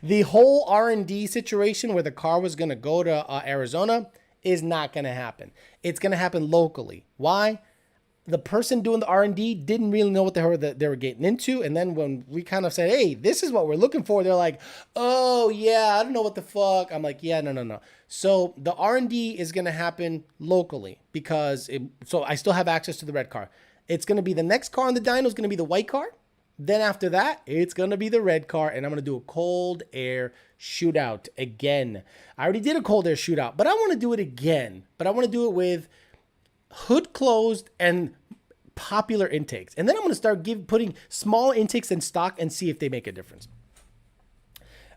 The whole R&D situation where the car was going to go to Arizona is not going to happen. It's going to happen locally. Why? the person doing the R&D didn't really know what the hell they were getting into. And then when we kind of said, hey, this is what we're looking for, they're like, oh, yeah, I don't know what the fuck. I'm like, yeah, no. So the R&D is going to happen locally because so I still have access to the red car. It's going to be the next car on the dyno is going to be the white car. Then after that, it's going to be the red car, and I'm going to do a cold air shootout again. I already did a cold air shootout, but I want to do it again. But I want to do it with hood closed and popular intakes. And then I'm going to start putting small intakes in stock and see if they make a difference.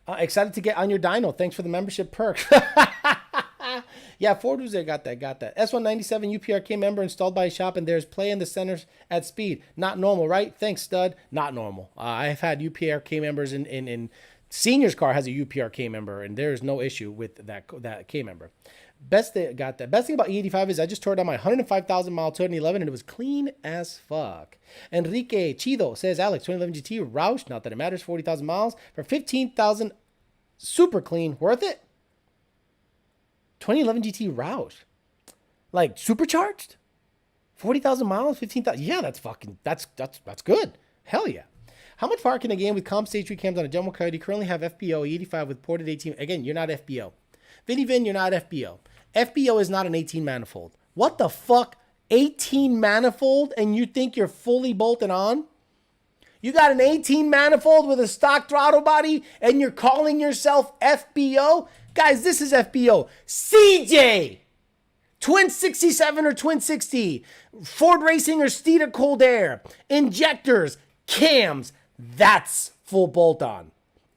Excited to get on your dyno. Thanks for the membership perk. Yeah, Ford was there. Got that. S197 UPRK member installed by a shop, and there's play in the centers at speed. Not normal, right? Thanks, stud. Not normal. I've had UPRK members in Senior's car has a UPRK member, and there's no issue with that K member. Best thing about E85 is I just tore down my 105,000 mile 2011 and it was clean as fuck. Enrique Chido says, Alex, 2011 GT Roush, not that it matters, 40,000 miles for 15,000, super clean, worth it? 2011 GT Roush, like supercharged, 40,000 miles, 15,000. Yeah, that's good. Hell yeah. How much power can I gain with comp stage 3 cams on a jumbo car? Do you currently have FBO 85 with ported 18? Again, you're not FBO. Vinny Vin, you're not FBO. FBO is not an 18 manifold. What the fuck? 18 manifold and you think you're fully bolted on? You got an 18 manifold with a stock throttle body and you're calling yourself FBO? Guys, this is FBO. CJ! Twin 67 or Twin 60. Ford Racing or Steeda Cold Air. Injectors. Cams. That's full bolt on.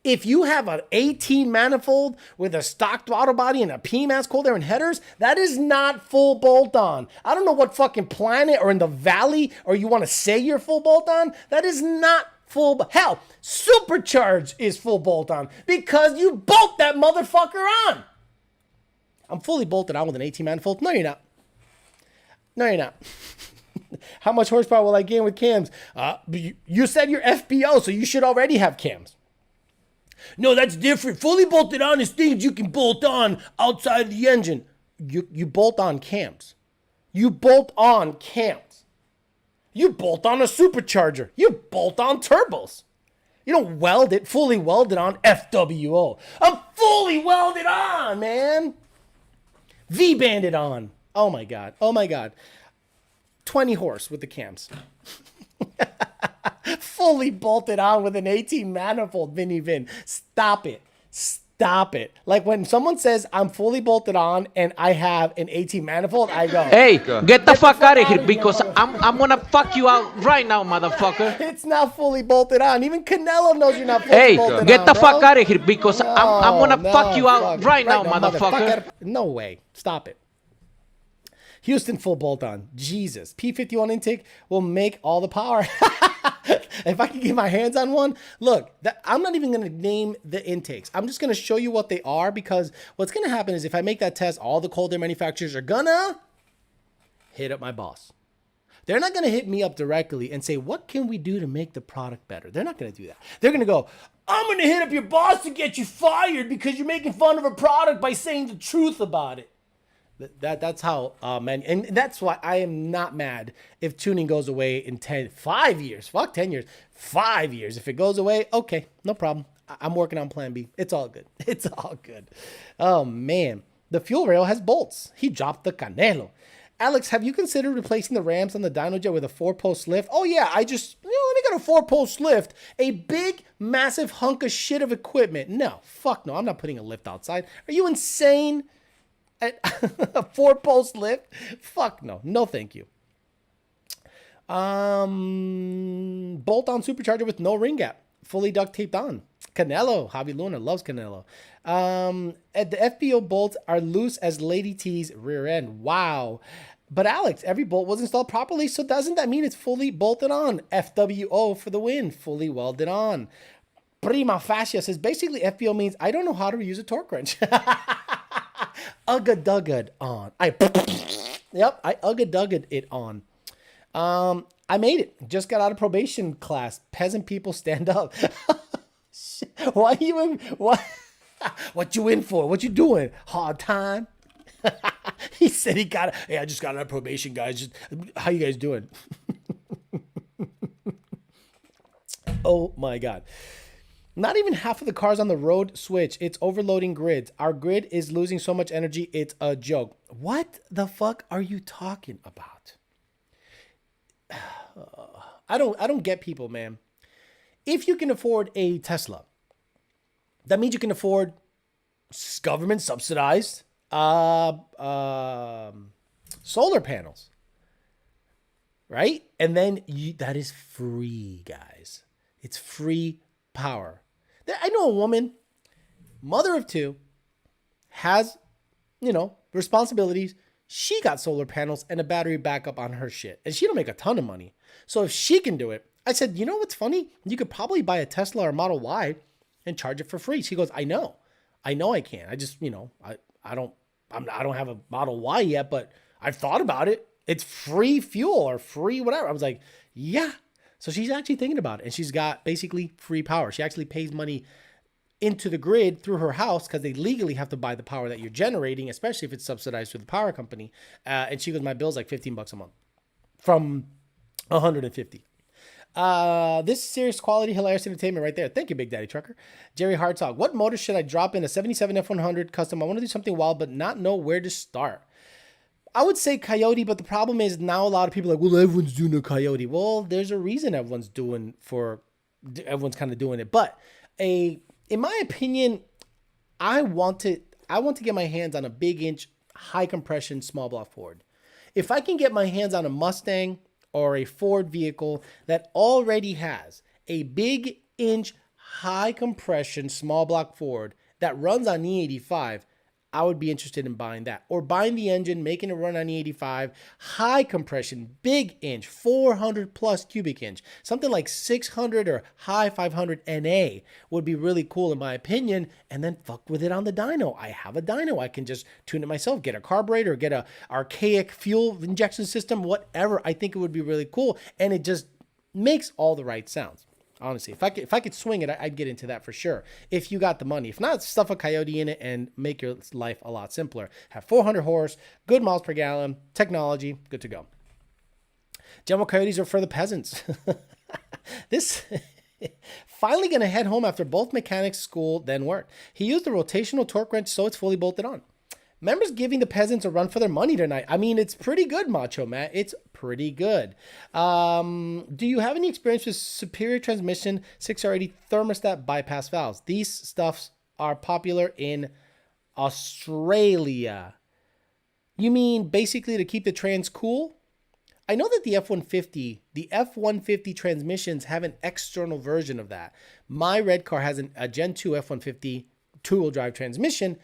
If you have an 18 manifold with a stock throttle body and a PMAS cold air and headers, that is not full bolt on. I don't know what fucking planet or in the valley or you want to say you're full bolt on. That is not full. Hell, supercharged is full bolt on because you bolt that motherfucker on. I'm fully bolted on with an 18 manifold. No, you're not. No, you're not. How much horsepower will I gain with cams? You said you're FBO, so you should already have cams. No, that's different. Fully bolted on is things you can bolt on outside of the engine. You bolt on cams. You bolt on cams. You bolt on a supercharger. You bolt on turbos. You don't weld it, fully welded on FWO. I'm fully welded on, man. V-banded on. Oh my God. 20 horse with the cams. Fully bolted on with an 18 manifold, Vinny Vin. Stop it. Like when someone says I'm fully bolted on and I have an 18 manifold, I go, hey, get the fuck out of here because I'm gonna fuck you out right now, motherfucker. It's not fully bolted on. Even Canelo knows you're not fully hey, bolted on. Hey, get the bro. fuck out of here because I'm gonna fuck you out right now, motherfucker. No way. Stop it. Houston full bolt on. Jesus. P51 intake will make all the power. If I can get my hands on one, look, I'm not even going to name the intakes. I'm just going to show you what they are because what's going to happen is if I make that test, all the cold air manufacturers are going to hit up my boss. They're not going to hit me up directly and say, what can we do to make the product better? They're not going to do that. They're going to go, I'm going to hit up your boss to get you fired because you're making fun of a product by saying the truth about it. That's how, man, and that's why I am not mad if tuning goes away in 5 years. Fuck 10 years. 5 years. If it goes away, okay, no problem. I'm working on plan B. It's all good. It's all good. Oh, man. The fuel rail has bolts. He dropped the Canelo. Alex, have you considered replacing the rams on the Dyno Jet with a 4-post lift? Oh, yeah, let me get a 4-post lift. A big, massive hunk of shit of equipment. No, fuck no. I'm not putting a lift outside. Are you insane? A 4-post lift? Fuck no. No, thank you. Bolt-on supercharger with no ring gap. Fully duct taped on. Canelo. Javi Luna loves Canelo. The FBO bolts are loose as Lady T's rear end. Wow. But Alex, every bolt was installed properly, so doesn't that mean it's fully bolted on? FWO for the win. Fully welded on. Prima Fascia says, basically FBO means I don't know how to use a torque wrench. Ugga-dugged on. I ugga-dugged it on. I made it. Just got out of probation class. Peasant people stand up. Why you in? What you in for? What you doing? Hard time? He said he got it. Hey, I just got on probation, guys. Just, how you guys doing? Oh my God. Not even half of the cars on the road switch. It's overloading grids. Our grid is losing so much energy. It's a joke. What the fuck are you talking about? I don't get people, man. If you can afford a Tesla, that means you can afford government subsidized solar panels, right? And then that is free, guys. It's free power. I know a woman, mother of two, has, responsibilities. She got solar panels and a battery backup on her shit. And she don't make a ton of money. So if she can do it, I said, you know what's funny? You could probably buy a Tesla or Model Y and charge it for free. She goes, I know I can. I just, I don't have a Model Y yet, but I've thought about it. It's free fuel or free whatever. I was like, yeah. So she's actually thinking about it, and she's got basically free power. She actually pays money into the grid through her house because they legally have to buy the power that you're generating, especially if it's subsidized through the power company. And she goes, my bill's like $15 a month from 150. This is serious quality, hilarious entertainment right there. Thank you, Big Daddy Trucker. Jerry Hartog. What motor should I drop in a 77 F100 custom? I want to do something wild, but not know where to start. I would say Coyote, but the problem is now a lot of people are like, well, everyone's doing a Coyote. Well, there's a reason everyone's kind of doing it. But in my opinion, I want to get my hands on a big inch, high compression, small block Ford. If I can get my hands on a Mustang or a Ford vehicle that already has a big inch, high compression, small block Ford that runs on E85, I would be interested in buying that, or buying the engine, making it run on E85, high compression, big inch, 400 plus cubic inch, something like 600 or high 500 NA would be really cool in my opinion. And then fuck with it on the dyno. I have a dyno. I can just tune it myself, get a carburetor, get a archaic fuel injection system, whatever. I think it would be really cool. And it just makes all the right sounds. Honestly, if I could swing it, I'd get into that for sure. If you got the money. If not, stuff a Coyote in it and make your life a lot simpler. Have 400 horse, good miles per gallon, technology, good to go. General Coyotes are for the peasants. This finally going to head home after both mechanics school then work. He used the rotational torque wrench so it's fully bolted on. Members giving the peasants a run for their money tonight. I mean, it's pretty good, Macho Matt. It's pretty good. Do you have any experience with superior transmission 6R80 thermostat bypass valves? These stuffs are popular in Australia. You mean basically to keep the trans cool? I know that the F-150 transmissions have an external version of that. My red car has a Gen 2 F-150 two-wheel drive transmission,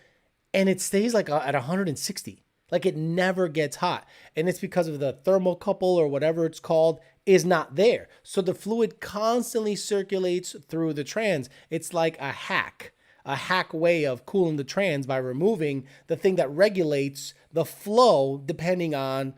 and it stays like at 160. Like it never gets hot. And it's because of the thermocouple or whatever it's called is not there. So the fluid constantly circulates through the trans. It's like a hack way of cooling the trans by removing the thing that regulates the flow depending on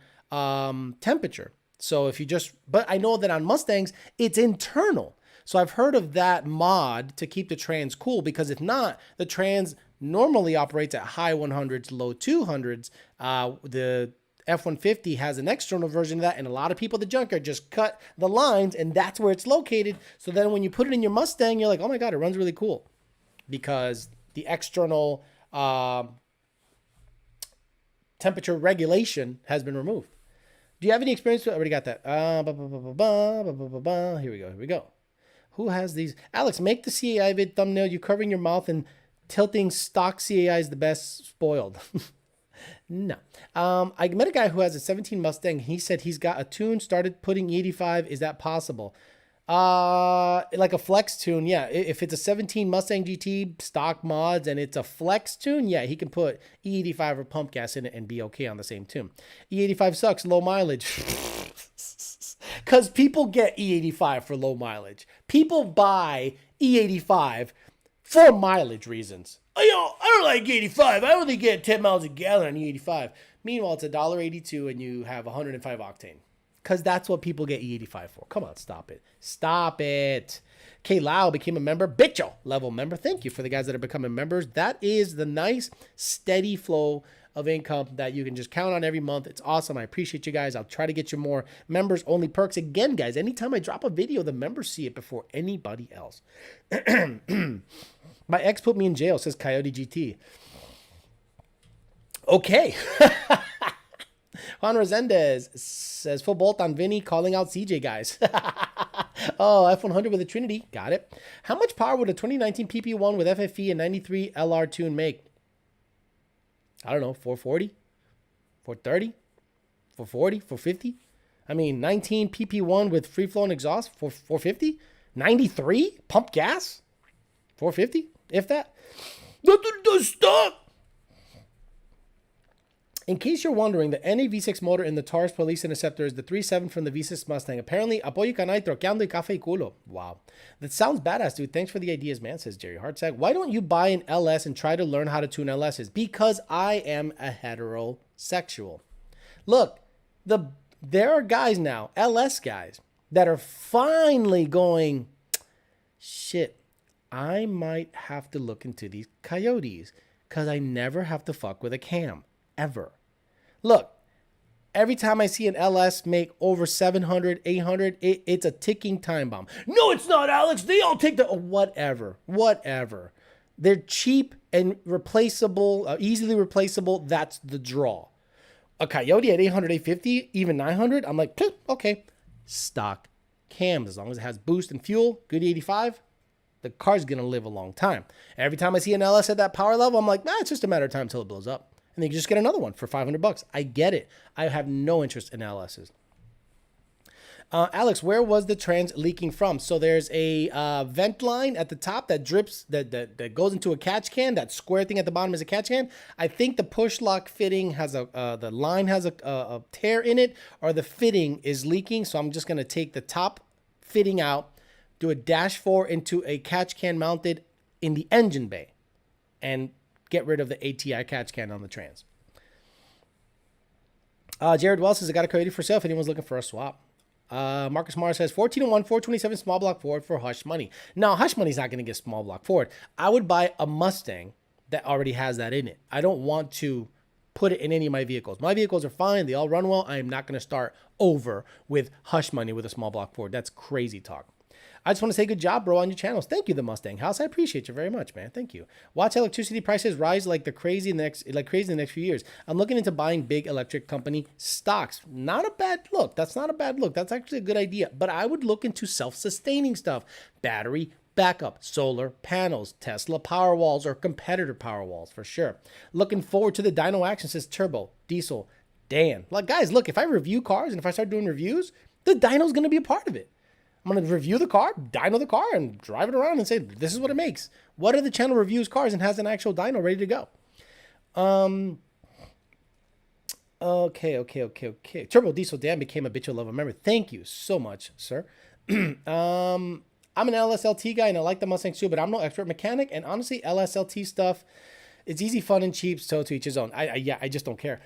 temperature. So if you but I know that on Mustangs, it's internal. So I've heard of that mod to keep the trans cool, because if not, the trans normally operates at high 100s, low 200s. The F-150 has an external version of that, and a lot of people at the junkyard just cut the lines, and that's where it's located. So then when you put it in your Mustang, you're like, oh my God, it runs really cool, because the external temperature regulation has been removed. Do you have any experience with? I already got that. Here we go. Who has these? Alex, make the CAI vid thumbnail. You covering your mouth and tilting stock CAI is the best spoiled. No. I met a guy who has a 17 Mustang. He said he's got a tune, started putting E85. Is that possible? Like a flex tune, yeah. If it's a 17 Mustang GT stock mods and it's a flex tune, yeah, he can put E85 or pump gas in it and be okay on the same tune. E85 sucks, low mileage. Because people get E85 for low mileage. People buy E85 for mileage reasons. I don't like E85. I only get 10 miles a gallon on E85. Meanwhile, it's $1.82 and you have 105 octane. Because that's what people get E85 for. Come on, stop it. Stop it. K. Lau became a member. Bicho level member. Thank you for the guys that are becoming members. That is the nice, steady flow of income that you can just count on every month. It's awesome. I appreciate you guys. I'll try to get you more members only perks. Again, guys, anytime I drop a video, the members see it before anybody else. My ex put me in jail, says Coyote GT. Okay. Juan Resendez says full bolt on Vinny calling out CJ guys. Oh, F100 with a Trinity. Got it. How much power would a 2019 PP1 with FFE and 93 LR tune make? I don't know, 440, 430, 440, 450. I mean, 19 PP1 with free flowing exhaust for 450, 93 pump gas, 450, if that. Stop. In case you're wondering, the NA V6 motor in the Taurus Police Interceptor is the 3.7 from the V6 Mustang. Apparently, apoyo canay troqueando y café y culo. Wow. That sounds badass, dude. Thanks for the ideas, man, says Jerry Hartsack. Why don't you buy an LS and try to learn how to tune LSs? Because I am a heterosexual. Look, there are guys now, LS guys, that are finally going, shit, I might have to look into these Coyotes because I never have to fuck with a cam, ever. Look, every time I see an LS make over 700, 800, it's a ticking time bomb. No, it's not, Alex. They all take the... whatever. They're cheap and replaceable, easily replaceable. That's the draw. A Coyote at 800, 850, even 900, I'm like, okay. Stock cams, as long as it has boost and fuel, good 85, the car's going to live a long time. Every time I see an LS at that power level, I'm like, it's just a matter of time until it blows up. And then you can just get another one for $500. I get it. I have no interest in LSs. Alex, where was the trans leaking from? So there's a vent line at the top that drips, that goes into a catch can. That square thing at the bottom is a catch can. I think the push lock fitting has the line has a tear in it, or the fitting is leaking. So I'm just going to take the top fitting out, do a dash 4 into a catch can mounted in the engine bay, and get rid of the ATI catch can on the trans. Jared Wells says, I got a Coyote for sale if anyone's looking for a swap. Marcus Mars says, 1401, 427 small block Ford for hush money. Now, hush money's not going to get small block Ford. I would buy a Mustang that already has that in it. I don't want to put it in any of my vehicles. My vehicles are fine. They all run well. I am not going to start over with hush money with a small block Ford. That's crazy talk. I just want to say good job, bro, on your channels. Thank you, the Mustang House. I appreciate you very much, man. Thank you. Watch electricity prices rise like crazy in the next few years. I'm looking into buying big electric company stocks. Not a bad look. That's not a bad look. That's actually a good idea. But I would look into self-sustaining stuff. Battery backup, solar panels, Tesla Powerwalls, or competitor Powerwalls for sure. Looking forward to the Dyno action, says Turbo, Diesel, Dan. Like, guys, look, if I review cars and if I start doing reviews, the Dyno's going to be a part of it. I'm going to review the car, dyno the car, and drive it around and say, this is what it makes. What are the channel reviews cars and has an actual dyno ready to go? Okay. Turbo Diesel Dan became a bitch of love. Remember, thank you so much, sir. I'm an LSLT guy, and I like the Mustangs too, but I'm no expert mechanic. And honestly, LSLT stuff, it's easy, fun, and cheap, so to each his own. I just don't care.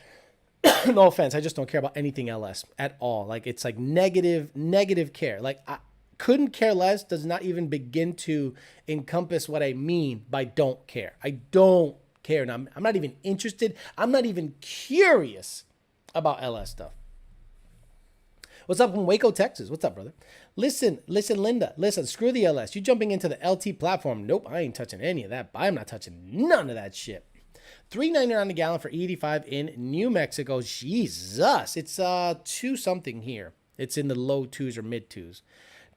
No offense, I just don't care about anything LS at all. Like, it's like negative care. Like, I couldn't care less does not even begin to encompass what I mean by don't care. I don't care. And I'm not even interested. I'm not even curious about LS stuff. What's up from Waco, Texas? What's up, brother? Listen, Linda. Listen, screw the LS. You jumping into the LT platform. Nope, I ain't touching any of that. I'm not touching none of that shit. $3.99 a gallon for E85 in New Mexico. Jesus. It's 2 something here. It's in the low 2s or mid 2s.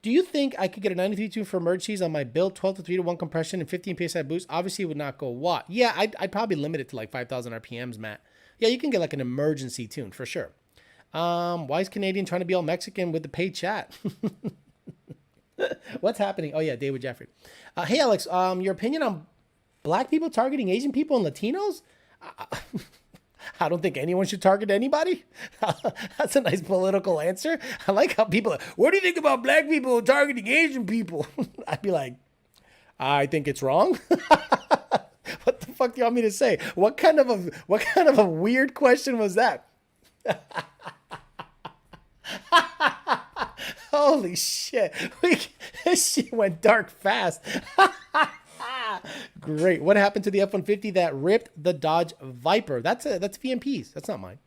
Do you think I could get a 93 tune for emergencies on my build, 12 to 3-to-1 compression and 15 PSI boost? Obviously, it would not go watt. Yeah, I'd probably limit it to like 5,000 RPMs, Matt. Yeah, you can get like an emergency tune for sure. Why is Canadian trying to be all Mexican with the paid chat? What's happening? Oh, yeah, David Jeffrey. Hey, Alex, your opinion on Black people targeting Asian people and Latinos? I don't think anyone should target anybody. That's a nice political answer. I like how people are, what do you think about Black people targeting Asian people? I'd be like, I think it's wrong. What the fuck do you want me to say? What kind of a weird question was that? Holy shit. This shit went dark fast. Great. What happened to the F-150 that ripped the Dodge Viper? That's VMP's. That's not mine.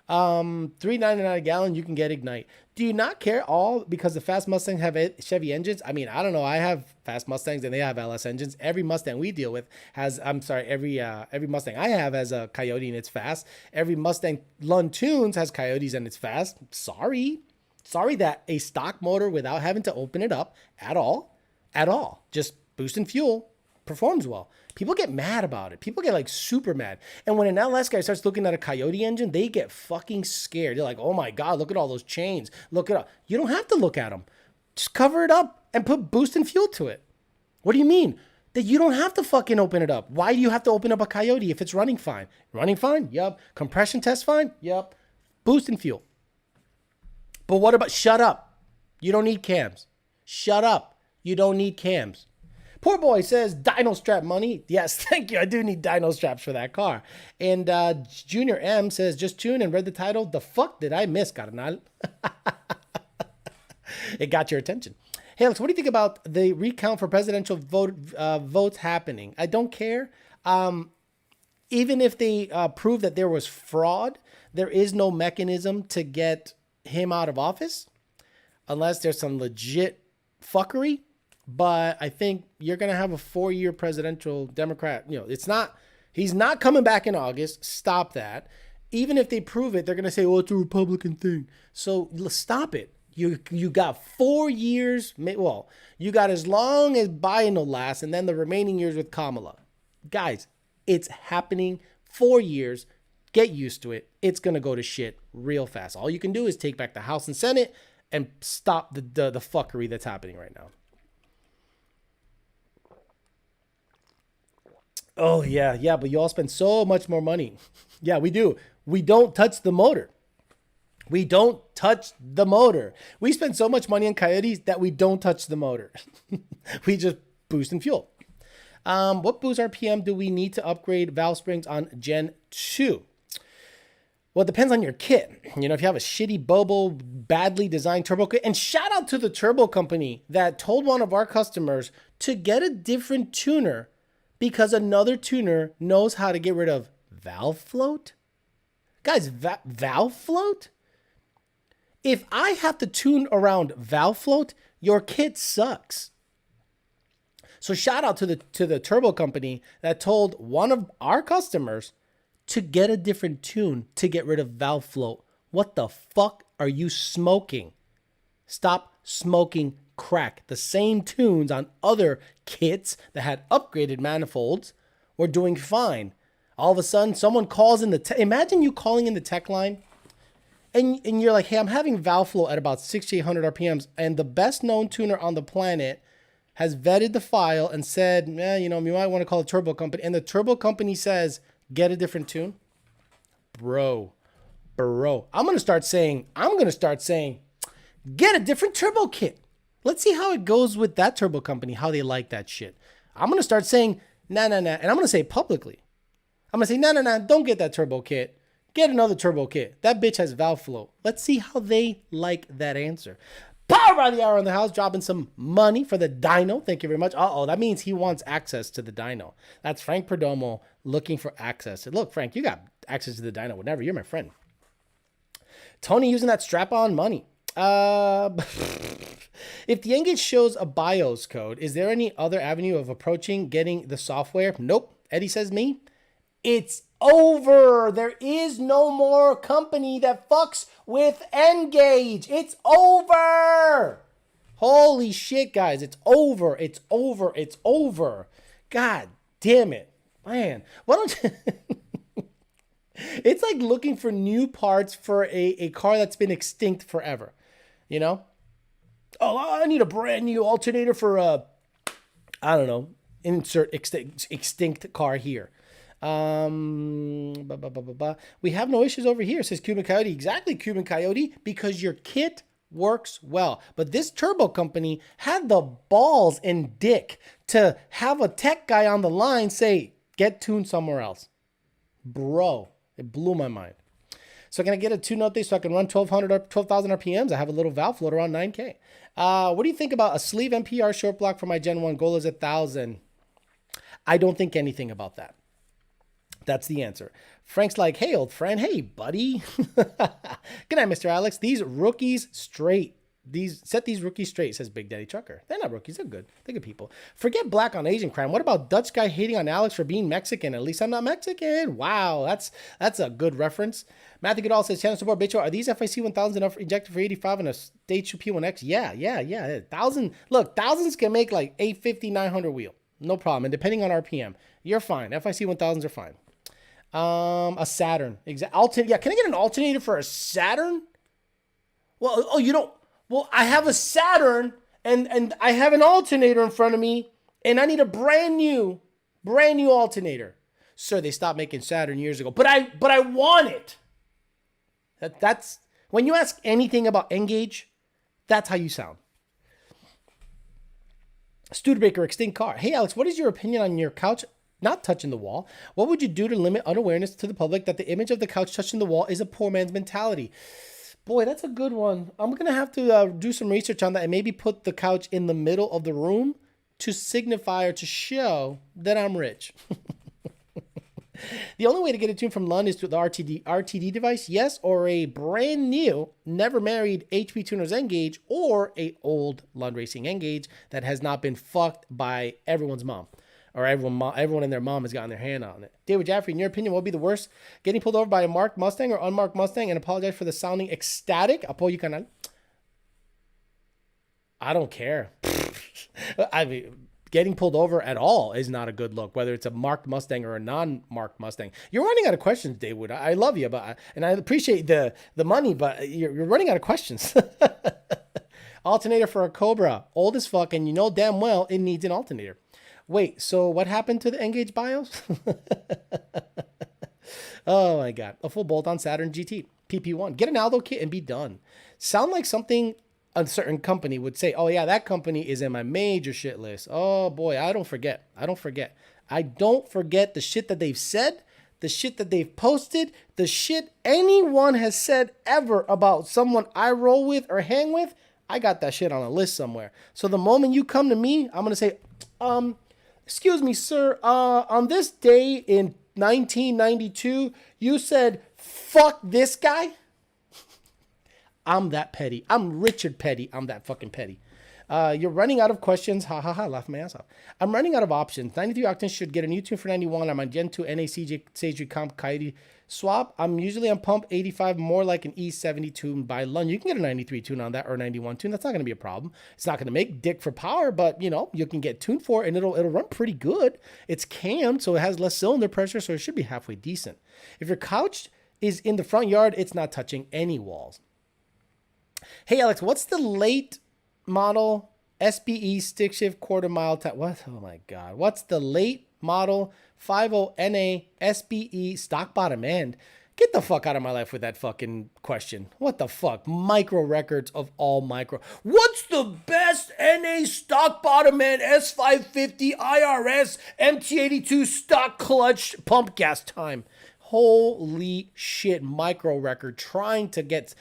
$3.99 a gallon. You can get Ignite. Do you not care all because the fast Mustangs have Chevy engines? I mean, I don't know. I have fast Mustangs and they have LS engines. Every Mustang we deal with has. I'm sorry. Every Mustang I have has a Coyote and it's fast. Every Mustang Lund Tunes has Coyotes and it's fast. Sorry that a stock motor without having to open it up at all, just boosting fuel performs well. People get mad about it. People get like super mad. And when an LS guy starts looking at a Coyote engine, they get fucking scared. They're like, oh my God, look at all those chains. Look it up. You don't have to look at them. Just cover it up and put boost and fuel to it. What do you mean? That you don't have to fucking open it up. Why do you have to open up a Coyote if it's running fine? Running fine? Yup. Compression test fine? Yup. Boost and fuel. But what about, shut up. You don't need cams. Shut up. You don't need cams. Poor boy says, dyno strap money. Yes, thank you. I do need dyno straps for that car. And Junior M says, just tuned and read the title. The fuck did I miss, carnal? It got your attention. Hey, Alex, what do you think about the recount for presidential votes happening? I don't care. Even if they prove that there was fraud, there is no mechanism to get him out of office unless there's some legit fuckery. But I think you're going to have a 4-year presidential Democrat. You know, he's not coming back in August. Stop that. Even if they prove it, they're going to say, oh, it's a Republican thing. So stop it. You got 4 years. Well, you got as long as Biden will last and then the remaining years with Kamala. Guys, it's happening. 4 years. Get used to it. It's going to go to shit real fast. All you can do is take back the House and Senate and stop the fuckery that's happening right now. Oh, yeah, but you all spend so much more money. Yeah, we do. We don't touch the motor. We spend so much money on Coyotes that we don't touch the motor. We just boost and fuel. What boost RPM do we need to upgrade valve springs on Gen 2? Well, it depends on your kit. You know, if you have a shitty Bobo, badly designed turbo kit, and shout out to the turbo company that told one of our customers to get a different tuner because another tuner knows how to get rid of valve float. Guys, valve float? If I have to tune around valve float, your kit sucks. So shout out to the turbo company that told one of our customers to get a different tune to get rid of valve float. What the fuck are you smoking? Stop smoking crack. The same tunes on other kits that had upgraded manifolds were doing fine. All of a sudden, someone calls in imagine you calling in the tech line and you're like, hey, I'm having valve flow at about 6,800 RPMs, and the best known tuner on the planet has vetted the file and said, you might want to call a turbo company. And the turbo company says, get a different tune. Bro. I'm going to start saying, get a different turbo kit. Let's see how it goes with that turbo company, how they like that shit. I'm going to start saying, nah. And I'm going to say it publicly. I'm going to say, nah, don't get that turbo kit. Get another turbo kit. That bitch has valve flow. Let's see how they like that answer. Power by the hour in the house, dropping some money for the Dyno. Thank you very much. That means he wants access to the Dyno. That's Frank Perdomo looking for access. Look, Frank, you got access to the Dyno whenever. You're my friend. Tony using that strap-on money. If the Engage shows a BIOS code, is there any other avenue of approaching getting the software? Nope. Eddie says me. It's over. There is no more company that fucks with Engage. It's over. Holy shit, guys. It's over. God damn it. Man, why don't you... It's like looking for new parts for a car that's been extinct forever. You know? Oh, I need a brand new alternator for I don't know, insert extinct car here. We have no issues over here, says Cuban Coyote. Exactly, Cuban Coyote, because your kit works well. But this turbo company had the balls and dick to have a tech guy on the line say, get tuned somewhere else. Bro, it blew my mind. So can I get a tune update so I can run 12,000 RPMs? I have a little valve float around 9K. What do you think about a sleeve MPR short block for my Gen 1? Goal is 1,000. I don't think anything about that. That's the answer. Frank's like, hey, old friend. Hey, buddy. Good night, Mr. Alex. These rookies straight. Set these rookies straight, says Big Daddy Trucker. They're not rookies. They're good. They're good people. Forget black on Asian crime. What about Dutch guy hating on Alex for being Mexican? At least I'm not Mexican. Wow, that's a good reference. Matthew Goodall says, channel support, bitch. Are these FIC 1000s enough injected for 85 and a stage 2 P1X? Yeah. 1,000. Look, thousands can make like 850, 900 wheel. No problem. And depending on RPM, you're fine. FIC 1000s are fine. A Saturn. Yeah, can I get an alternator for a Saturn? Well, you don't. Well, I have a Saturn and I have an alternator in front of me and I need a brand new alternator. Sir, they stopped making Saturn years ago, but I want it. That's when you ask anything about N-Gage, that's how you sound. Studebaker Extinct Car. Hey, Alex, what is your opinion on your couch not touching the wall? What would you do to limit unawareness to the public that the image of the couch touching the wall is a poor man's mentality? Boy, that's a good one. I'm going to have to do some research on that and maybe put the couch in the middle of the room to signify or to show that I'm rich. The only way to get a tune from Lund is through the RTD device, yes, or a brand new, never married HP Tuner's N-Gage or a old Lund Racing N-Gage that has not been fucked by everyone's mom. Or everyone and their mom has gotten their hand on it. David Jaffrey, in your opinion, what would be the worst? Getting pulled over by a marked Mustang or unmarked Mustang and apologize for the sounding ecstatic? Apoyo canal. I don't care. I mean, getting pulled over at all is not a good look, whether it's a marked Mustang or a non-marked Mustang. You're running out of questions, David. I love you, and I appreciate the money, but you're running out of questions. Alternator for a Cobra, old as fuck, and you know damn well it needs an alternator. Wait, so what happened to the N-Gage BIOS? Oh my God. A full bolt-on Saturn GT, PP1. Get an Aldo kit and be done. Sound like something a certain company would say, oh yeah, that company is in my major shit list. Oh boy, I don't forget. I don't forget the shit that they've said, the shit that they've posted, the shit anyone has said ever about someone I roll with or hang with. I got that shit on a list somewhere. So the moment you come to me, I'm going to say, excuse me, sir, on this day in 1992, you said, fuck this guy? I'm that petty. I'm Richard Petty. I'm that fucking petty. You're running out of questions. Ha ha ha, laugh my ass off. I'm running out of options. 93 Octane should get a new tune for 91. I'm on Gen 2 NACJ Sage Comp Coyote swap. I'm usually on pump 85, more like an E70 tune by Lund. You can get a 93 tune on that or a 91 tune. That's not going to be a problem. It's not going to make dick for power, but you know, you can get tuned for it and it'll run pretty good. It's cammed, so it has less cylinder pressure, so it should be halfway decent. If your couch is in the front yard, it's not touching any walls. Hey Alex, what's the late model SBE stick shift quarter mile time? What? Oh my God. What's the late model 50NA SBE stock bottom end? Get the fuck out of my life with that fucking question. What the fuck? Micro records of all micro. What's the best NA stock bottom end S550 IRS MT82 stock clutch pump gas time? Holy shit, micro record trying to get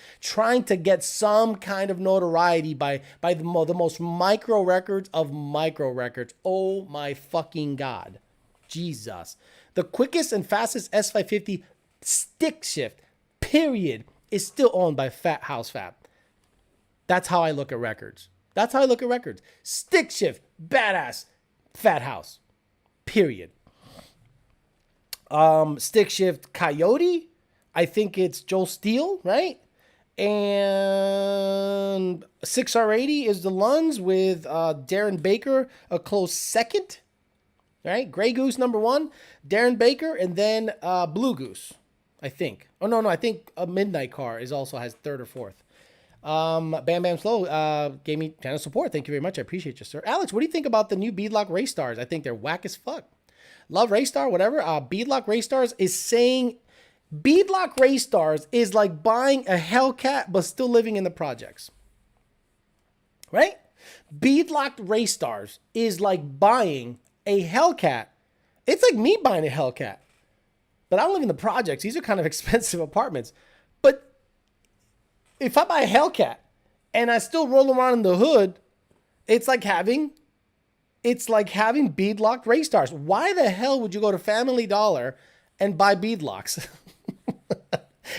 some kind of notoriety by the most micro records of micro records. Oh my fucking God. Jesus. The quickest and fastest S550 stick shift, period, is still owned by Fat House Fab. That's how I look at records. Stick shift, badass, Fat House, period. Stick shift Coyote, I think it's Joel Steele, right? And 6R80 is the Lunds with Darren Baker a close second, right? Gray Goose number 1, Darren Baker, and then Blue Goose, I think. Oh no, I think a Midnight Car also has 3rd or 4th. Bam Bam Slow gave me channel support. Thank you very much. I appreciate you, sir. Alex, what do you think about the new Beadlock Race Stars? I think they're whack as fuck. Love Race Star, whatever. Beadlock Race Stars is saying Beadlock Race Stars is like buying a Hellcat but still living in the projects. Right? Beadlock Race Stars is like buying a Hellcat. It's like me buying a Hellcat. But I don't live in the projects. These are kind of expensive apartments. But if I buy a Hellcat and I still roll around in the hood, it's like having It's like having beadlocked race stars. Why the hell would you go to Family Dollar and buy beadlocks?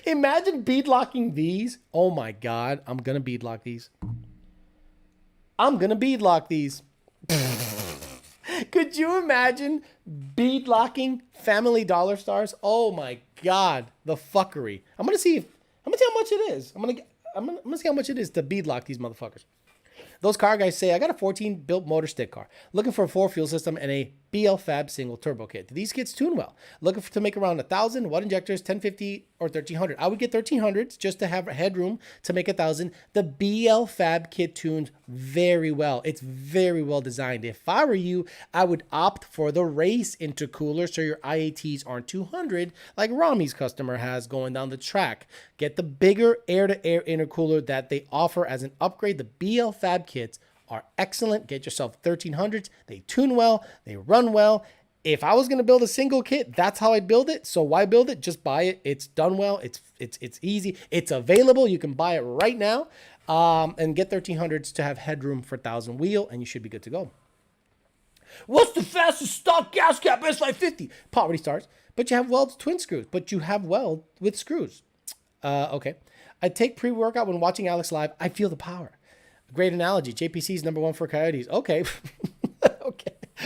Imagine beadlocking these. Oh my God. I'm going to beadlock these. Could you imagine beadlocking Family Dollar stars? Oh my God. The fuckery. I'm going to see how much it is. I'm going to see how much it is to beadlock these motherfuckers. Those car guys say, I got a 14 built motor stick car. Looking for a 4 fuel system and a BL Fab single turbo kit. Do these kits tune well? Looking to make around 1,000 watt injectors, 1050 or 1,300. I would get 1,300s just to have headroom to make 1,000. The BL Fab kit tunes very well. It's very well designed. If I were you, I would opt for the race intercooler so your IATs aren't 200 like Rami's customer has going down the track. Get the bigger air-to-air intercooler that they offer as an upgrade. The BL Fab kits are excellent. Get yourself 1300s. They tune well. They run well. If I was going to build a single kit, that's how I build it. So why build it? Just buy it. It's done well. It's easy. It's available. You can buy it right now and get 1300s to have headroom for 1,000 wheel, and you should be good to go. What's the fastest stock gas cap S550? Poverty stars. But you have weld twin screws. But you have weld with screws. Okay. I take pre-workout when watching Alex live. I feel the power. Great analogy. JPC's #1 for coyotes. Okay.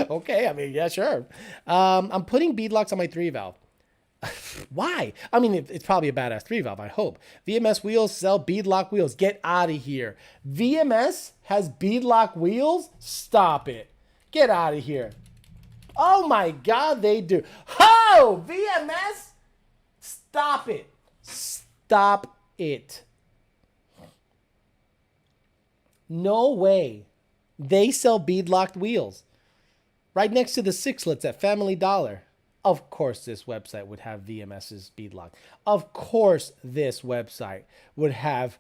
Okay. I mean, yeah, sure. I'm putting beadlocks on my 3-valve. Why? I mean, it's probably a badass 3-valve, I hope. VMS wheels sell beadlock wheels. Get out of here. VMS has beadlock wheels? Stop it. Get out of here. Oh my God, they do. Oh, VMS? Stop it. Stop it. No way. They sell beadlocked wheels. Right next to the sixlets at Family Dollar. Of course this website would have VMS's beadlock. Of course this website would have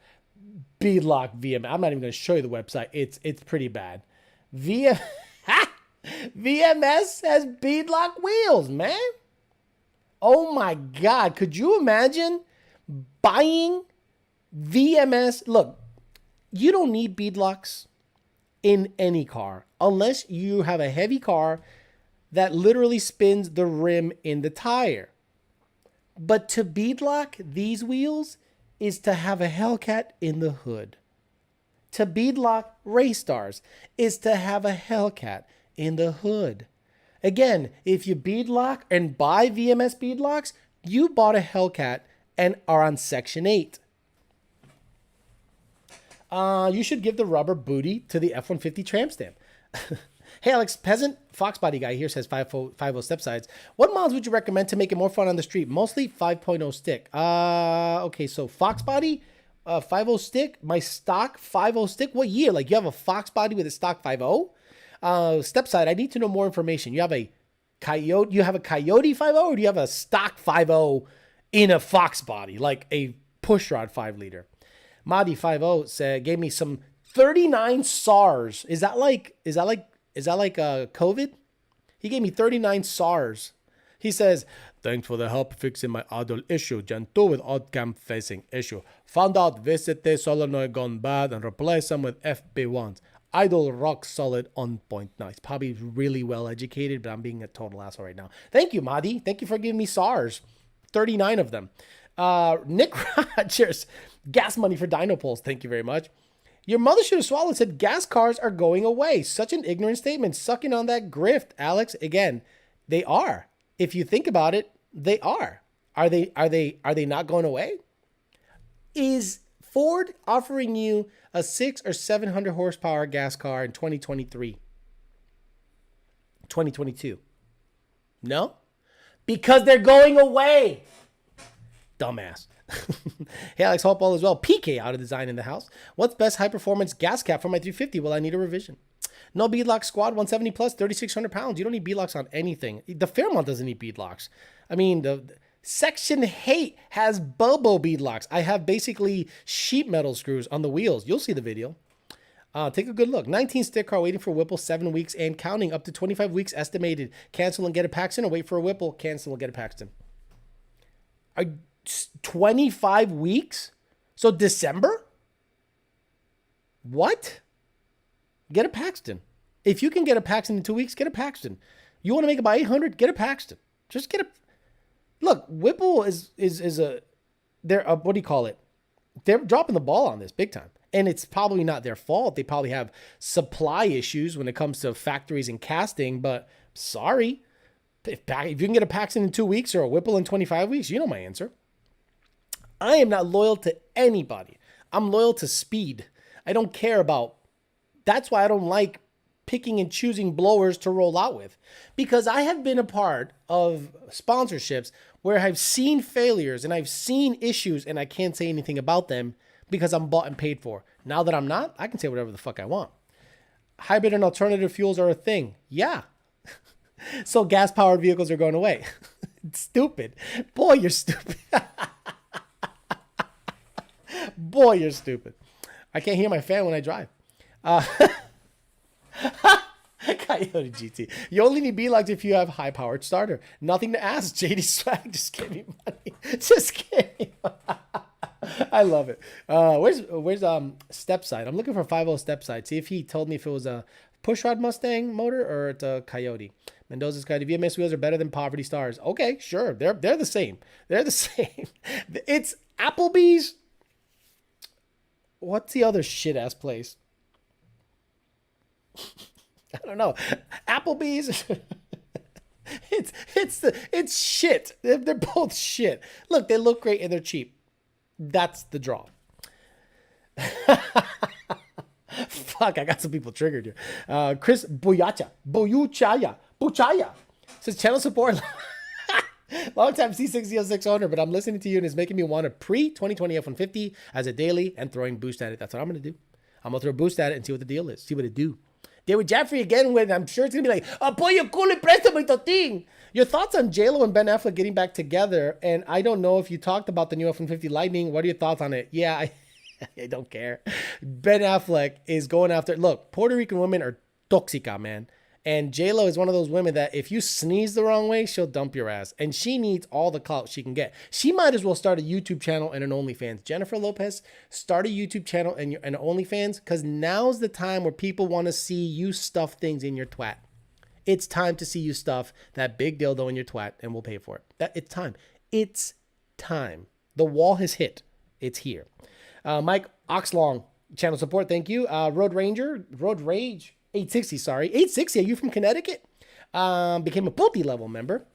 beadlock VMS. I'm not even going to show you the website. It's pretty bad. VMS has beadlock wheels, man. Oh my God. Could you imagine buying VMS? Look, you don't need beadlocks in any car unless you have a heavy car that literally spins the rim in the tire. But to beadlock these wheels is to have a Hellcat in the hood. To beadlock race stars is to have a Hellcat in the hood. Again, if you beadlock and buy VMS beadlocks, you bought a Hellcat and are on Section 8. You should give the rubber booty to the F-150 tramp stamp. Hey, Alex, peasant Fox body guy here says 5.0 step sides. What mods would you recommend to make it more fun on the street? Mostly 5.0 stick. Okay, so Fox body, 5.0 stick, my stock 5.0 stick. What year? Like you have a Fox body with a stock 5.0? Step side, I need to know more information. You have a Coyote 5.0, or do you have a stock 5.0 in a Fox body, like a pushrod 5-liter? Madi 5.0 said gave me some 39 SARS. Is that like COVID? He gave me 39 SARS. He says, thanks for the help fixing my idle issue. Gen 2 with odd cam facing issue. Found out VCT solenoid gone bad and replaced them with FB1s. Idle rock solid on point. Nice. Probably really well educated, but I'm being a total asshole right now. Thank you, Madi. Thank you for giving me SARS. 39 of them. Nick Rogers, gas money for Dyno polls. Thank you very much. Your mother should have swallowed. Said gas cars are going away. Such an ignorant statement. Sucking on that grift, Alex. Again, they are. If you think about it, they are. Are they not going away? Is Ford offering you a 600 or 700 horsepower gas car in 2023? 2022? No? Because they're going away. Dumbass. Hey, Alex, hope all is well. PK out of design in the house. What's best high performance gas cap for my 350? Well, I need a revision. No beadlock squad, 170 plus, 3,600 pounds. You don't need beadlocks on anything. The Fairmont doesn't need beadlocks. I mean, the Section 8 has Bobo beadlocks. I have basically sheet metal screws on the wheels. You'll see the video. Take a good look. 19 stick car waiting for Whipple, 7 weeks and counting. Up to 25 weeks estimated. Cancel and get a Paxton or wait for a Whipple. Cancel and get a Paxton. 25 weeks? So December? What? Get a Paxton. If you can get a Paxton in 2 weeks, get a Paxton. You want to make it by 800, get a Paxton. Just get a. Look, Whipple is they're what do you call it? They're dropping the ball on this big time. And it's probably not their fault. They probably have supply issues when it comes to factories and casting, but sorry. If you can get a Paxton in 2 weeks or a Whipple in 25 weeks, you know my answer. I am not loyal to anybody. I'm loyal to speed. I don't care about. That's why I don't like picking and choosing blowers to roll out with, because I have been a part of sponsorships where I've seen failures and I've seen issues and I can't say anything about them because I'm bought and paid for. Now that I'm not, I can say whatever the fuck I want. Hybrid and alternative fuels are a thing. Yeah. So gas-powered vehicles are going away. It's stupid. Boy, you're stupid. Boy, you're stupid. I can't hear my fan when I drive. Coyote GT. You only need B-Logs if you have high-powered starter. Nothing to ask. JD Swag, just give me money. Just kidding. I love it. Where's step side? I'm looking for 5.0 step side. See if he told me if it was a pushrod Mustang motor or it's a Coyote. Mendoza's Coyote. VMS wheels are better than Poverty Stars. Okay, sure. They're the same. They're the same. It's Applebee's. What's the other shit ass place? I don't know. Applebee's. It's shit. They're both shit. Look, they look great and they're cheap. That's the draw. Fuck, I got some people triggered here. Chris Buyuchaya says channel support. Long time C606 owner, but I'm listening to you and it's making me want a pre-2020 F-150 as a daily and throwing boost at it. That's what I'm going to do. I'm going to throw a boost at it and see what the deal is. See what it do. There with Jeffrey again when I'm sure it's going to be like, apoyo culo y préstame tu thing. Your thoughts on J-Lo and Ben Affleck getting back together? And I don't know if you talked about the new F-150 Lightning. What are your thoughts on it? Yeah, I don't care. Ben Affleck is going after... Look, Puerto Rican women are toxica, man. And J-Lo is one of those women that if you sneeze the wrong way, she'll dump your ass. And she needs all the clout she can get. She might as well start a YouTube channel and an OnlyFans. Jennifer Lopez, start a YouTube channel and an OnlyFans, because now's the time where people want to see you stuff things in your twat. It's time to see you stuff that big dildo in your twat, and we'll pay for it. It's time. It's time. The wall has hit. It's here. Mike Oxlong, channel support. Thank you. Road Rage 860. Sorry, 860. Are you from Connecticut? Became a multi-level member.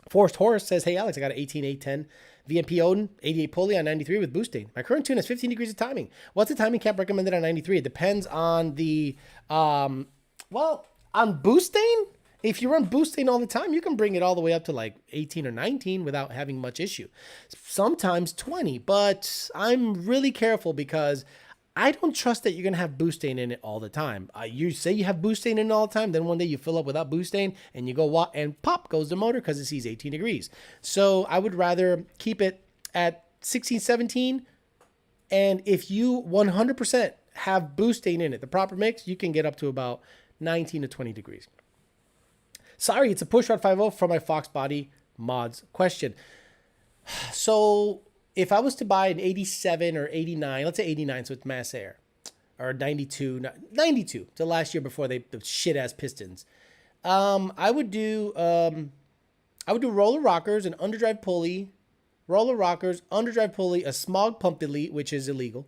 Forced Horse says, "Hey Alex, I got an 18-810 VMP Odin 88 pulley on 93 with boosting. My current tune has 15 degrees of timing. What's the timing cap recommended on 93? It depends on the on boosting. If you run boosting all the time, you can bring it all the way up to like 18 or 19 without having much issue. Sometimes 20, but I'm really careful because I don't trust that you're going to have boosting in it all the time. You say you have boosting in it all the time, then one day you fill up without boosting and you go walk and pop goes the motor because it sees 18 degrees. So I would rather keep it at 16, 17. And if you 100% have boosting in it, the proper mix, you can get up to about 19 to 20 degrees. Sorry, it's a pushrod 5.0 for my Fox Body Mods question. So if I was to buy an 87 or 89, let's say 89, so it's mass air, or 92, the last year before the shit ass Pistons, I would do roller rockers, an underdrive pulley, a smog pump delete, which is illegal.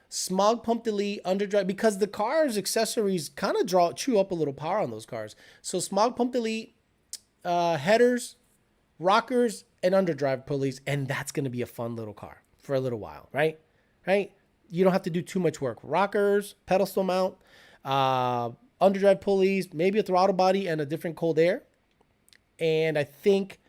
Smog pump delete, underdrive, because the car's accessories kind of chew up a little power on those cars. So smog pump delete, headers, rockers, and underdrive pulleys, and that's going to be a fun little car for a little while, right? You don't have to do too much work. Rockers, pedestal mount, underdrive pulleys, maybe a throttle body and a different cold air. And I think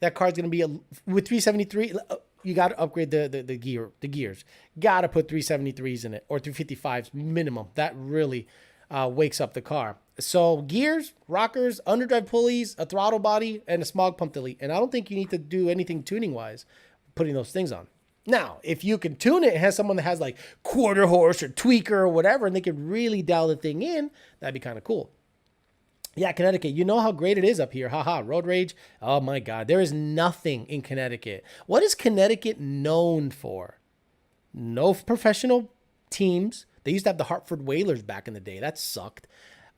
that car's going to be with 373. You got to upgrade the gears. Got to put 373s in it or 355s minimum. That really wakes up the car. So gears, rockers, underdrive pulleys, a throttle body, and a smog pump delete. And I don't think you need to do anything tuning-wise putting those things on. Now, if you can tune it, has someone that has like quarter horse or tweaker or whatever, and they can really dial the thing in, that'd be kind of cool. Yeah, Connecticut, you know how great it is up here. Haha, road rage. Oh my God, there is nothing in Connecticut. What is Connecticut known for? No professional teams. They used to have the Hartford Whalers back in the day. That sucked.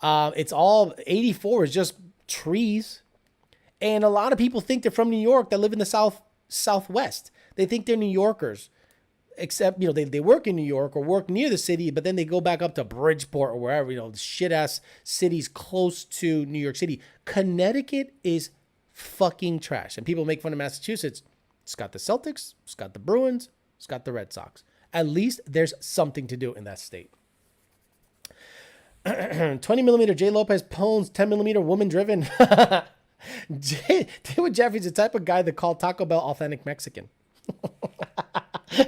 It's all 84 is just trees. And a lot of people think they're from New York that live in the southwest. They think they're New Yorkers, except, they work in New York or work near the city, but then they go back up to Bridgeport or wherever, shit ass cities close to New York City. Connecticut is fucking trash. And people make fun of Massachusetts. It's got the Celtics, it's got the Bruins, it's got the Red Sox. At least there's something to do in that state. 20 millimeter J. Lopez Pones, 10 millimeter woman driven. David Jeffries, the type of guy that called Taco Bell authentic Mexican.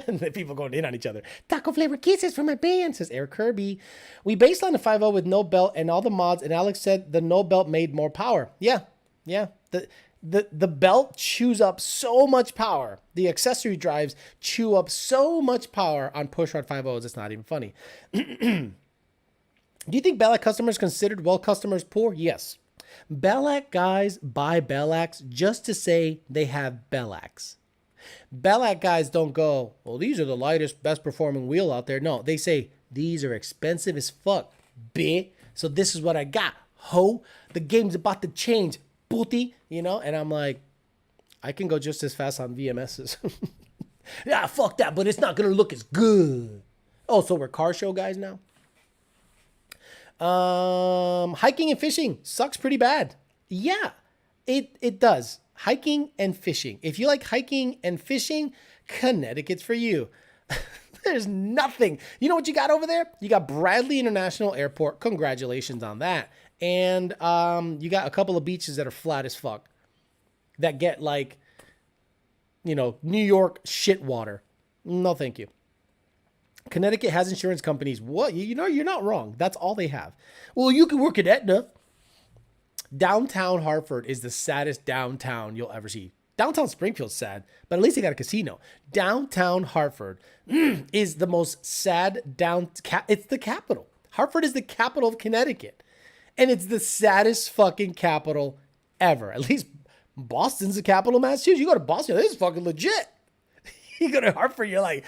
And the people going in on each other. Taco flavor kisses from my band, says Eric Kirby. We baseline the 5.0 with no belt and all the mods, and Alex said the no belt made more power. Yeah. The belt chews up so much power. The accessory drives chew up so much power on pushrod 5.0s. It's not even funny. Do you think Bellac customers considered well customers poor? Yes. Bellac guys buy Bellacs just to say they have Bellacs. Bellac guys don't go, well, these are the lightest, best performing wheel out there. No, they say, these are expensive as fuck, bitch. So this is what I got, ho. The game's about to change, booty. And I'm like, I can go just as fast on VMSs. Yeah, fuck that, but it's not going to look as good. Oh, so we're car show guys now? Hiking and fishing sucks pretty bad. Yeah, it does. Hiking and fishing. If you like hiking and fishing, Connecticut's for you. There's nothing. You know what you got over there? You got Bradley International Airport. Congratulations on that. And you got a couple of beaches that are flat as fuck. That get like, New York shit water. No, thank you. Connecticut has insurance companies. What? You're not wrong. That's all they have. Well, you can work at Aetna. Downtown Hartford is the saddest downtown you'll ever see. Downtown Springfield's sad, but at least they got a casino. Downtown Hartford is the most sad it's the capital. Hartford is the capital of Connecticut. And it's the saddest fucking capital ever. At least Boston's the capital of Massachusetts. You go to Boston, this is fucking legit. You go to Hartford, you're like,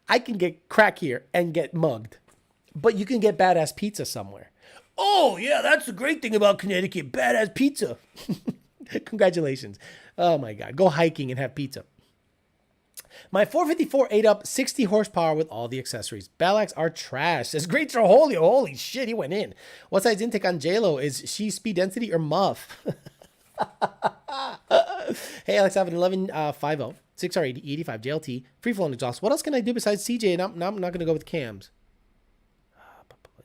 I can get crack here and get mugged. But you can get badass pizza somewhere. Oh, yeah, that's the great thing about Connecticut. Badass pizza. Congratulations. Oh, my God. Go hiking and have pizza. My 454 8-up, 60 horsepower with all the accessories. Bellacs are trash. Says Great Troholio. Holy shit, he went in. What size intake on JLo? Is she speed density or muff? Hey, Alex, I have an 11.50, 6R80, 85 JLT, free-flowing exhaust. What else can I do besides CJ? And I'm not going to go with cams.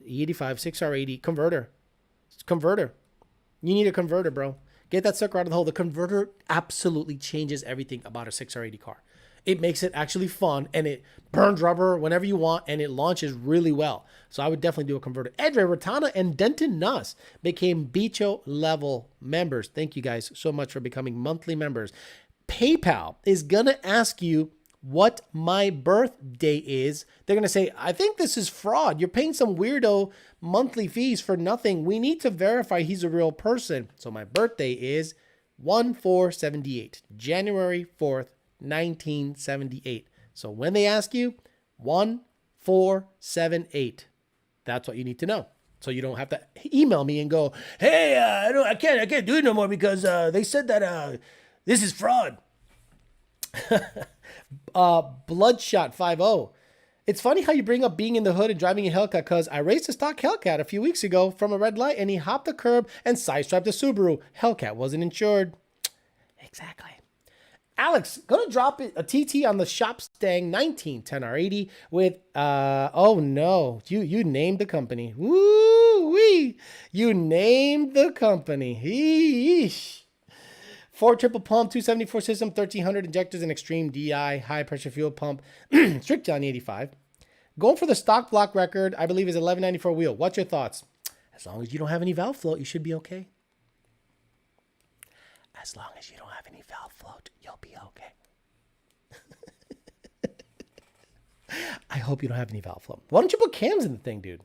E85, 6R80, converter. Converter. You need a converter, bro. Get that sucker out of the hole. The converter absolutely changes everything about a 6R80 car. It makes it actually fun, and it burns rubber whenever you want, and it launches really well. So I would definitely do a converter. Edre, Rotana, and Denton Nuss became Bicho level members. Thank you guys so much for becoming monthly members. PayPal is going to ask you what my birthday is. They're going to say, I think this is fraud. You're paying some weirdo monthly fees for nothing. We need to verify he's a real person. So my birthday is 1478, January 4th, 1978. So when they ask you 1478, that's what you need to know. So you don't have to email me and go, hey, I can't do it no more because they said that this is fraud. Bloodshot 5-0. It's funny how you bring up being in the hood and driving a Hellcat because I raced a stock Hellcat a few weeks ago from a red light and he hopped the curb and sideswiped a Subaru. Hellcat wasn't insured. Exactly. Alex, gonna drop a TT on the shop Stang 19 10R80 with oh no, you named the company. Woo-wee. You named the company. Eesh. 4 triple pump, 274 system, 1300 injectors, and extreme DI, high pressure fuel pump, strict on 85. Going for the stock block record, I believe is 1194 wheel. What's your thoughts? As long as you don't have any valve float, you should be okay. As long as you don't have any valve float, you'll be okay. I hope you don't have any valve float. Why don't you put cams in the thing, dude?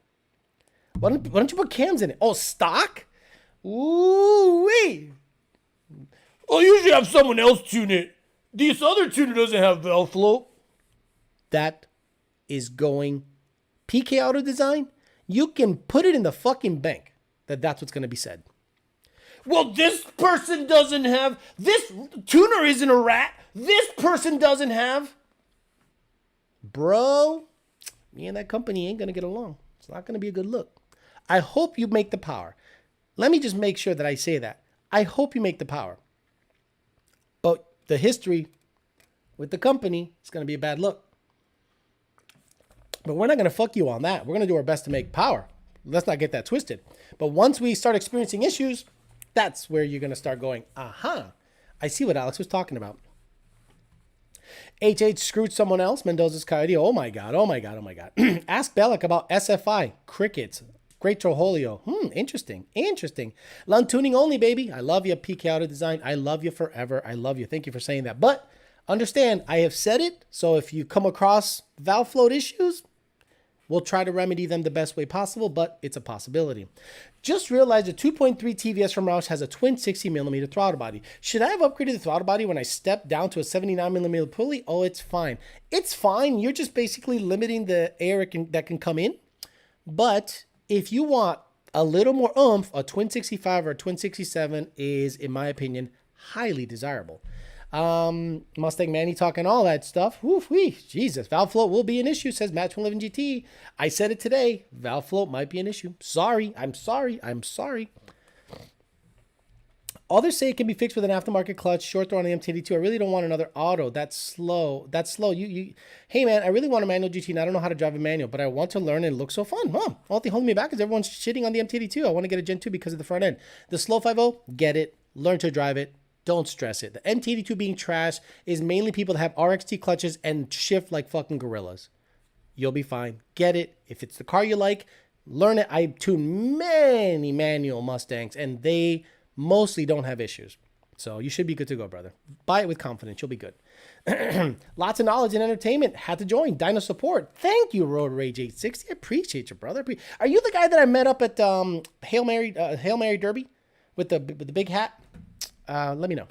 Why don't you put cams in it? Oh, stock? Ooh-wee. Oh, you should have someone else tune it. This other tuner doesn't have valve float. That is going PK Auto Design. You can put it in the fucking bank. that that's what's going to be said. Well, this person doesn't have, this tuner isn't a rat. This person doesn't have. Bro, me and that company ain't going to get along. It's not going to be a good look. I hope you make the power. Let me just make sure that I say that. I hope you make the power. But the history with the company is going to be a bad look. But we're not going to fuck you on that. We're going to do our best to make power. Let's not get that twisted. But once we start experiencing issues, that's where you're going to start going, aha, I see what Alex was talking about. HH screwed someone else. Mendoza's Coyote. Oh my God. Oh my God. Oh my God. Ask Bellic about SFI. Crickets. Great Trollholio. Interesting. Interesting. Lund tuning only, baby. I love you, PK Auto Design. I love you forever. I love you. Thank you for saying that. But understand, I have said it. So if you come across valve float issues, we'll try to remedy them the best way possible, but it's a possibility. Just realized the 2.3 TVS from Roush has a twin 60mm throttle body. Should I have upgraded the throttle body when I stepped down to a 79mm pulley? Oh, it's fine. It's fine. You're just basically limiting the air that can come in. But if you want a little more oomph, a twin 65 or a twin 67 is, in my opinion, highly desirable. Mustang Manny talking all that stuff. Woof-wee. Jesus, valve float will be an issue, says Match 111 GT. I said it today. Valve float might be an issue. Sorry. I'm sorry. I'm sorry. Others say it can be fixed with an aftermarket clutch, short throw on the MT82. I really don't want another auto. That's slow. That's slow. Hey man, I really want a manual GT and I don't know how to drive a manual, but I want to learn and it looks so fun. Only thing holding me back is everyone's shitting on the MT82. I want to get a Gen 2 because of the front end. The slow 5.0, get it. Learn to drive it. Don't stress it. The MT82 being trash is mainly people that have RXT clutches and shift like fucking gorillas. You'll be fine. Get it. If it's the car you like, learn it. I tune many manual Mustangs and they mostly don't have issues. So you should be good to go, brother. Buy it with confidence. You'll be good. Lots of knowledge and entertainment. Had to join. Dyno support. Thank you, Road Rage 860. I appreciate you, brother. Are you the guy that I met up at Hail Mary Derby with the big hat? Let me know.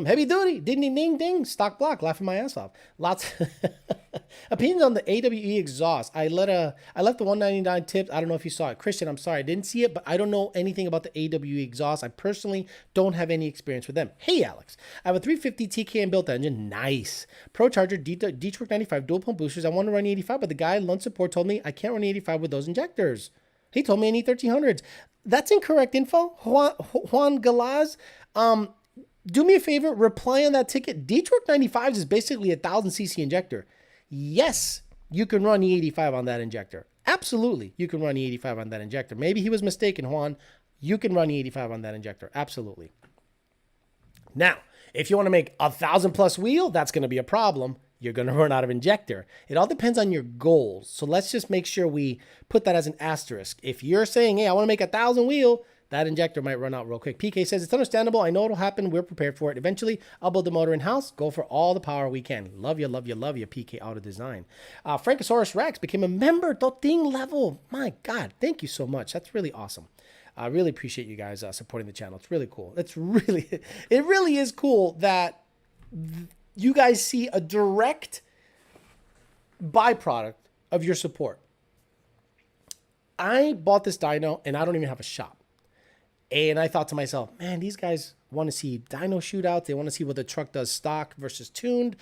Heavy duty. Ding, ding, ding, ding. Stock block. Laughing my ass off. Lots. Opinions on the AWE exhaust. I left the 199 tips. I don't know if you saw it. Christian, I'm sorry. I didn't see it, but I don't know anything about the AWE exhaust. I personally don't have any experience with them. Hey, Alex. I have a 350 TKM built engine. Nice. Pro Charger D-Torque 95 dual pump boosters. I want to run 85, but the guy Lund support told me I can't run 85 with those injectors. He told me I need 1300s. That's incorrect info. Juan Galaz, do me a favor, reply on that ticket. D-Torque 95s is basically a 1000cc injector. Yes, you can run E85 on that injector. Absolutely, you can run E85 on that injector. Maybe he was mistaken, Juan. You can run E85 on that injector. Absolutely. Now, if you want to make 1,000+ wheel, that's going to be a problem. You're going to run out of injector. It all depends on your goals. So let's just make sure we put that as an asterisk. If you're saying, hey, I want to make 1,000 wheel, that injector might run out real quick. PK says, it's understandable. I know it'll happen. We're prepared for it. Eventually, I'll build the motor in-house. Go for all the power we can. Love you, love you, love you, PK Auto Design. Frankosaurus Rex became a member. Doting level. My God, thank you so much. That's really awesome. I really appreciate you guys supporting the channel. It's really cool. It really is cool that you guys see a direct byproduct of your support. I bought this dyno and I don't even have a shop. And I thought to myself, man, these guys want to see dyno shootouts. They want to see what the truck does stock versus tuned,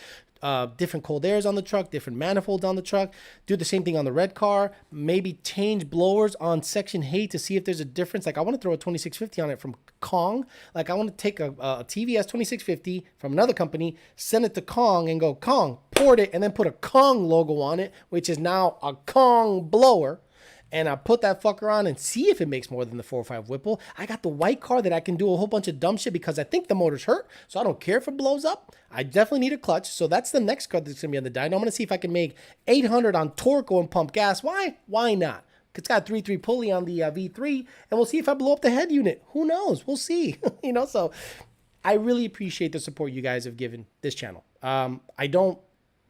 different cold airs on the truck, different manifolds on the truck, do the same thing on the red car, maybe change blowers on section hay to see if there's a difference. Like I want to throw a 2650 on it from Kong. Like I want to take a TVS 2650 from another company, send it to Kong and go, Kong, port it, and then put a Kong logo on it, which is now a Kong blower. And I put that fucker on and see if it makes more than the 405 Whipple. I got the white car that I can do a whole bunch of dumb shit because I think the motor's hurt. So I don't care if it blows up. I definitely need a clutch. So that's the next car that's going to be on the dyno. I'm going to see if I can make 800 on Torco and pump gas. Why? Why not? It's got a 3.3 pulley on the V3. And we'll see if I blow up the head unit. Who knows? We'll see. So I really appreciate the support you guys have given this channel. I don't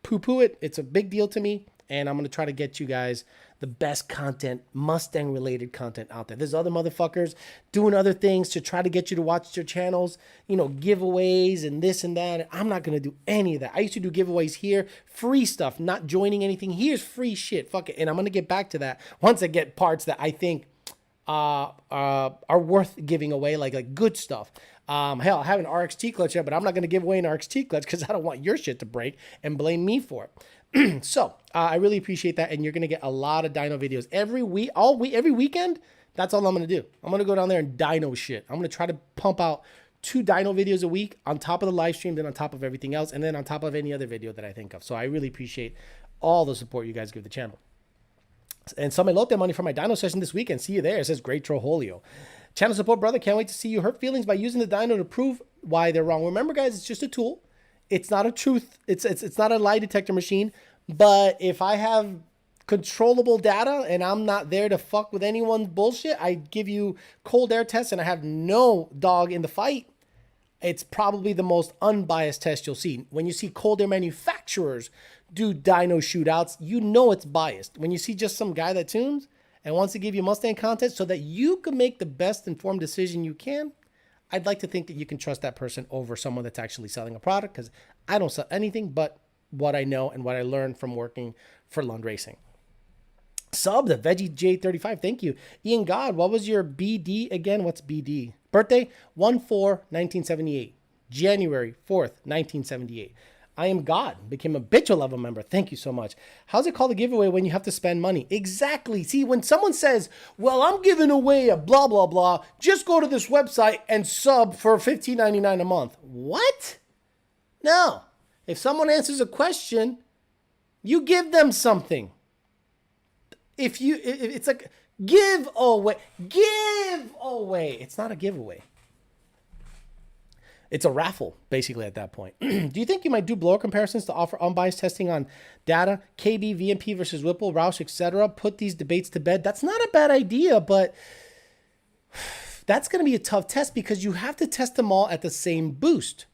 poo-poo it. It's a big deal to me. and I'm going to try to get you guys the best content, Mustang related content out there. There's other motherfuckers doing other things to try to get you to watch their channels, giveaways and this and that. I'm not going to do any of that. I used to do giveaways here, free stuff, not joining anything. Here's free shit. Fuck it. And I'm going to get back to that once I get parts that I think are worth giving away, like good stuff. Hell, I have an RXT clutch yet, but I'm not going to give away an RXT clutch because I don't want your shit to break and blame me for it. So I really appreciate that, and you're going to get a lot of dyno videos every week, every weekend. That's all I'm going to do. I'm going to go down there and dyno shit. I'm going to try to pump out 2 dyno videos a week on top of the live stream, then on top of everything else, and then on top of any other video that I think of. So I really appreciate all the support you guys give the channel. And some elote money for my dyno session this weekend. See you there. It says Great Trollholio. Channel support, brother. Can't wait to see you hurt feelings by using the dyno to prove why they're wrong. Remember, guys, it's just a tool. It's not a truth. It's not a lie detector machine. But if I have controllable data and I'm not there to fuck with anyone's bullshit, I give you cold air tests and I have no dog in the fight. It's probably the most unbiased test you'll see. When you see cold air manufacturers do dyno shootouts, you know it's biased. When you see just some guy that tunes and wants to give you Mustang content so that you can make the best informed decision you can, I'd like to think that you can trust that person over someone that's actually selling a product, because I don't sell anything but what I know and what I learned from working for Lund Racing. Sub, the Veggie J35, thank you. Ian God, what was your BD again? What's BD? Birthday? 1/4/1978. January 4th, 1978. I am God. Became a Bitcho level member. Thank you so much. How's it called a giveaway when you have to spend money? Exactly. See, when someone says, well, I'm giving away a blah, blah, blah, just go to this website and sub for $15.99 a month. What? No. If someone answers a question, you give them something. It's like give away. It's not a giveaway. It's a raffle, basically, at that point. Do you think you might do blower comparisons to offer unbiased testing on data, KB, VMP versus Whipple, Roush, etc.? Put these debates to bed. That's not a bad idea, but that's going to be a tough test because you have to test them all at the same boost,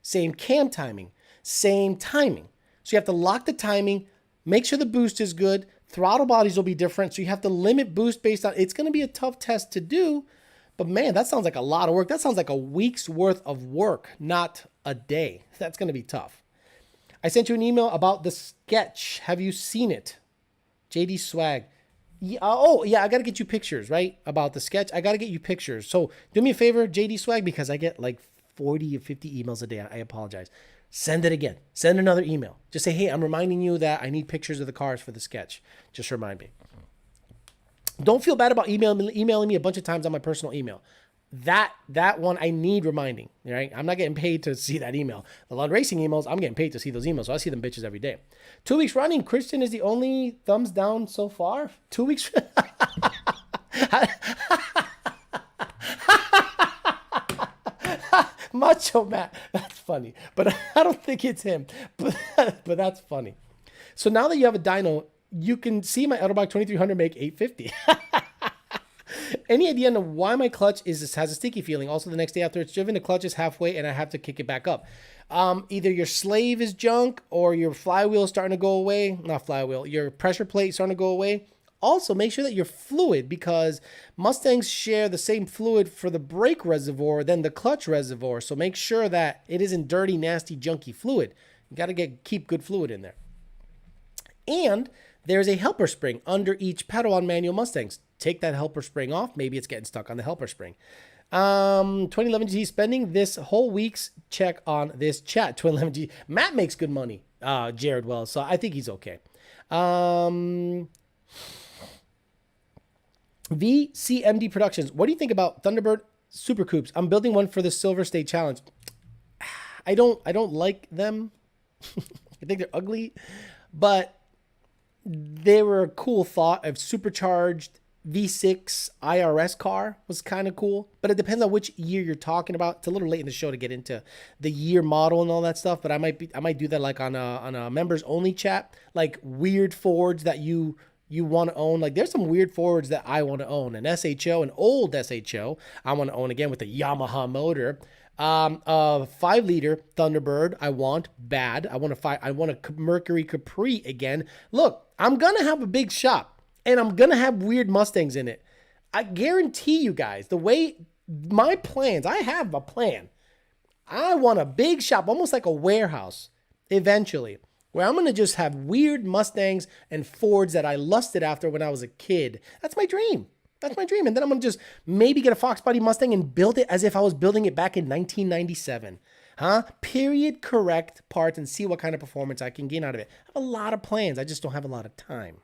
same cam timing, same timing. So you have to lock the timing, make sure the boost is good. Throttle bodies will be different, so you have to limit boost based on... It's going to be a tough test to do. But man, that sounds like a lot of work. That sounds like a week's worth of work, not a day. That's going to be tough. I sent you an email about the sketch. Have you seen it? JD Swag. Yeah, I got to get you pictures, right? About the sketch. I got to get you pictures. So do me a favor, JD Swag, because I get like 40 or 50 emails a day. I apologize. Send it again. Send another email. Just say, hey, I'm reminding you that I need pictures of the cars for the sketch. Just remind me. Don't feel bad about emailing me a bunch of times on my personal email. That one I need reminding, right? I'm not getting paid to see that email. The Lund Racing emails, I'm getting paid to see those emails. So I see them bitches every day. 2 weeks running, Christian is the only thumbs down so far. 2 weeks. Macho Matt. That's funny. But I don't think it's him. But that's funny. So now that you have a dyno, you can see my Autobot 2300 make 850. Any idea on why my clutch has a sticky feeling? Also, the next day after it's driven, the clutch is halfway and I have to kick it back up. Either your slave is junk or your flywheel is starting to go away. Not flywheel. Your pressure plate is starting to go away. Also, make sure that your fluid, because Mustangs share the same fluid for the brake reservoir than the clutch reservoir. So make sure that it isn't dirty, nasty, junky fluid. You got to keep good fluid in there. And there's a helper spring under each pedal on manual Mustangs. Take that helper spring off. Maybe it's getting stuck on the helper spring. 2011G spending this whole week's check on this chat. 2011G. Matt makes good money, Jared Wells, so I think he's okay. VCMD Productions. What do you think about Thunderbird Super Coupes? I'm building one for the Silver State Challenge. I don't like them. I think they're ugly, but they were a cool thought. Of supercharged V6 IRS car was kind of cool, but it depends on which year you're talking about. It's a little late in the show to get into the year model and all that stuff, but I might do that like on a members only chat, like weird Fords that you want to own. Like there's some weird Fords that I want to own. An SHO, an old SHO, I want to own again with the Yamaha motor. A 5-liter Thunderbird. I want bad. I want a Mercury Capri again. Look, I'm gonna have a big shop, and I'm gonna have weird Mustangs in it. I guarantee you guys, the way my plans, I have a plan. I want a big shop, almost like a warehouse, eventually, where I'm going to just have weird Mustangs and Fords that I lusted after when I was a kid. That's my dream. That's my dream. And then I'm going to just maybe get a Fox Body Mustang and build it as if I was building it back in 1997. Period correct parts and see what kind of performance I can gain out of it. I have a lot of plans. I just don't have a lot of time.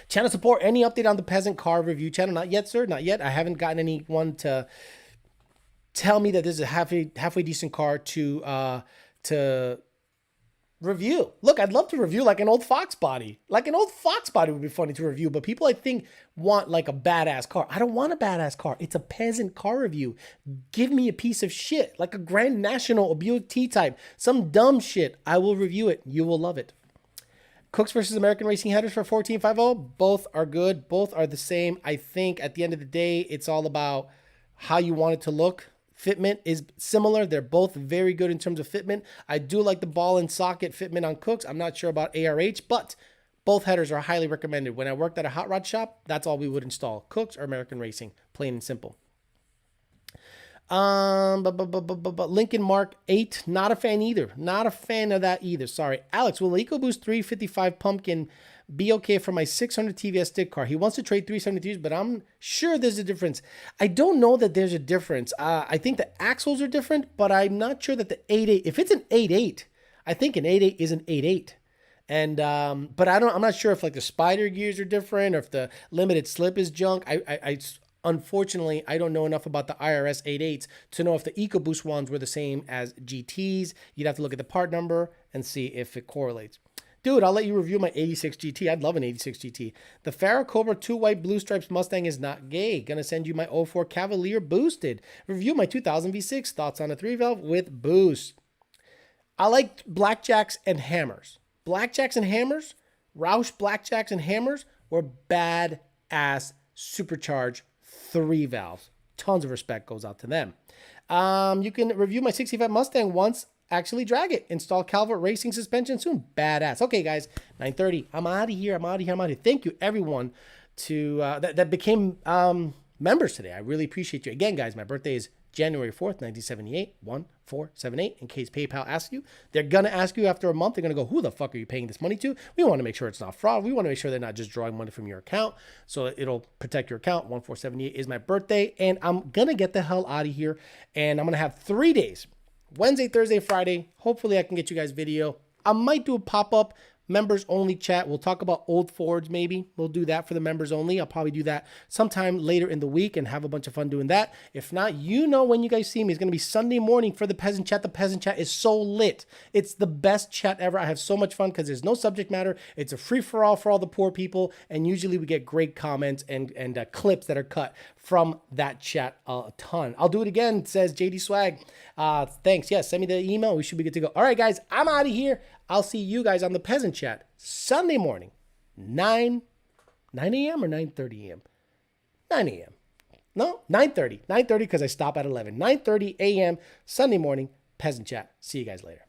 Channel support, any update on the Peasant car review channel? Not yet, sir. Not yet. I haven't gotten anyone to tell me that this is a halfway decent car to review. Look, I'd love to review like an old Fox body. Like an old Fox body would be funny to review, but people I think want like a badass car. I don't want a badass car. It's a Peasant car review. Give me a piece of shit, like a Grand National, a Buick T-Type, some dumb shit. I will review it. You will love it. Cooks versus American Racing headers for 1450. Both are good. Both are the same. I think at the end of the day, it's all about how you want it to look. Fitment is similar. They're both very good in terms of fitment. I do like the ball and socket fitment on Cooks. I'm not sure about ARH, but both headers are highly recommended. When I worked at a hot rod shop, that's all we would install. Cooks or American Racing, plain and simple. Lincoln Mark 8, not a fan either. Not a fan of that either. Sorry. Alex, will EcoBoost 355 Pumpkin be okay for my 600 TVS stick car? He wants to trade 373s, but I'm sure there's a difference. I don't know that there's a difference. I think the axles are different, but I'm not sure that the 8.8, if it's an 8.8, I think an 8.8 is an 8.8. And, but I'm not sure if like the spider gears are different or if the limited slip is junk. Unfortunately, I don't know enough about the IRS 8.8s to know if the EcoBoost ones were the same as GTs. You'd have to look at the part number and see if it correlates. Dude, I'll let you review my 86 GT. I'd love an 86 GT. The Farrah Cobra 2 white blue stripes Mustang is not gay. Gonna send you my 04 Cavalier boosted. Review my 2000 V6. Thoughts on a 3-valve with boost. I like blackjacks and hammers. Blackjacks and hammers, Roush blackjacks and hammers were badass supercharged 3-valves. Tons of respect goes out to them. You can review my 65 Mustang once. Actually drag it. Install Calvert Racing suspension soon. Badass. Okay, guys. 9:30. I'm out of here. Thank you, everyone, that became members today. I really appreciate you. Again, guys, my birthday is January 4th, 1978. 1478. In case PayPal asks you. They're going to ask you after a month. They're going to go, who the fuck are you paying this money to? We want to make sure it's not fraud. We want to make sure they're not just drawing money from your account. So it'll protect your account. 1478 is my birthday. And I'm going to get the hell out of here. And I'm going to have 3 days. Wednesday, Thursday, Friday. Hopefully I can get you guys video. I might do a pop-up members only chat. We'll talk about old Fords maybe. We'll do that for the members only. I'll probably do that sometime later in the week and have a bunch of fun doing that. If not, you know when you guys see me, it's going to be Sunday morning for the Peasant Chat. The Peasant Chat is so lit. It's the best chat ever. I have so much fun because there's no subject matter. It's a free-for-all for all the poor people. And usually we get great comments and clips that are cut from that chat a ton. I'll do it again, says JD Swag. Thanks. Yes, send me the email. We should be good to go. All right, guys, I'm out of here. I'll see you guys on the Peasant Chat Sunday morning, 9 a.m. or 9:30 a.m.? 9 a.m. No, 9:30. 9:30 because I stop at 11. 9:30 a.m. Sunday morning, Peasant Chat. See you guys later.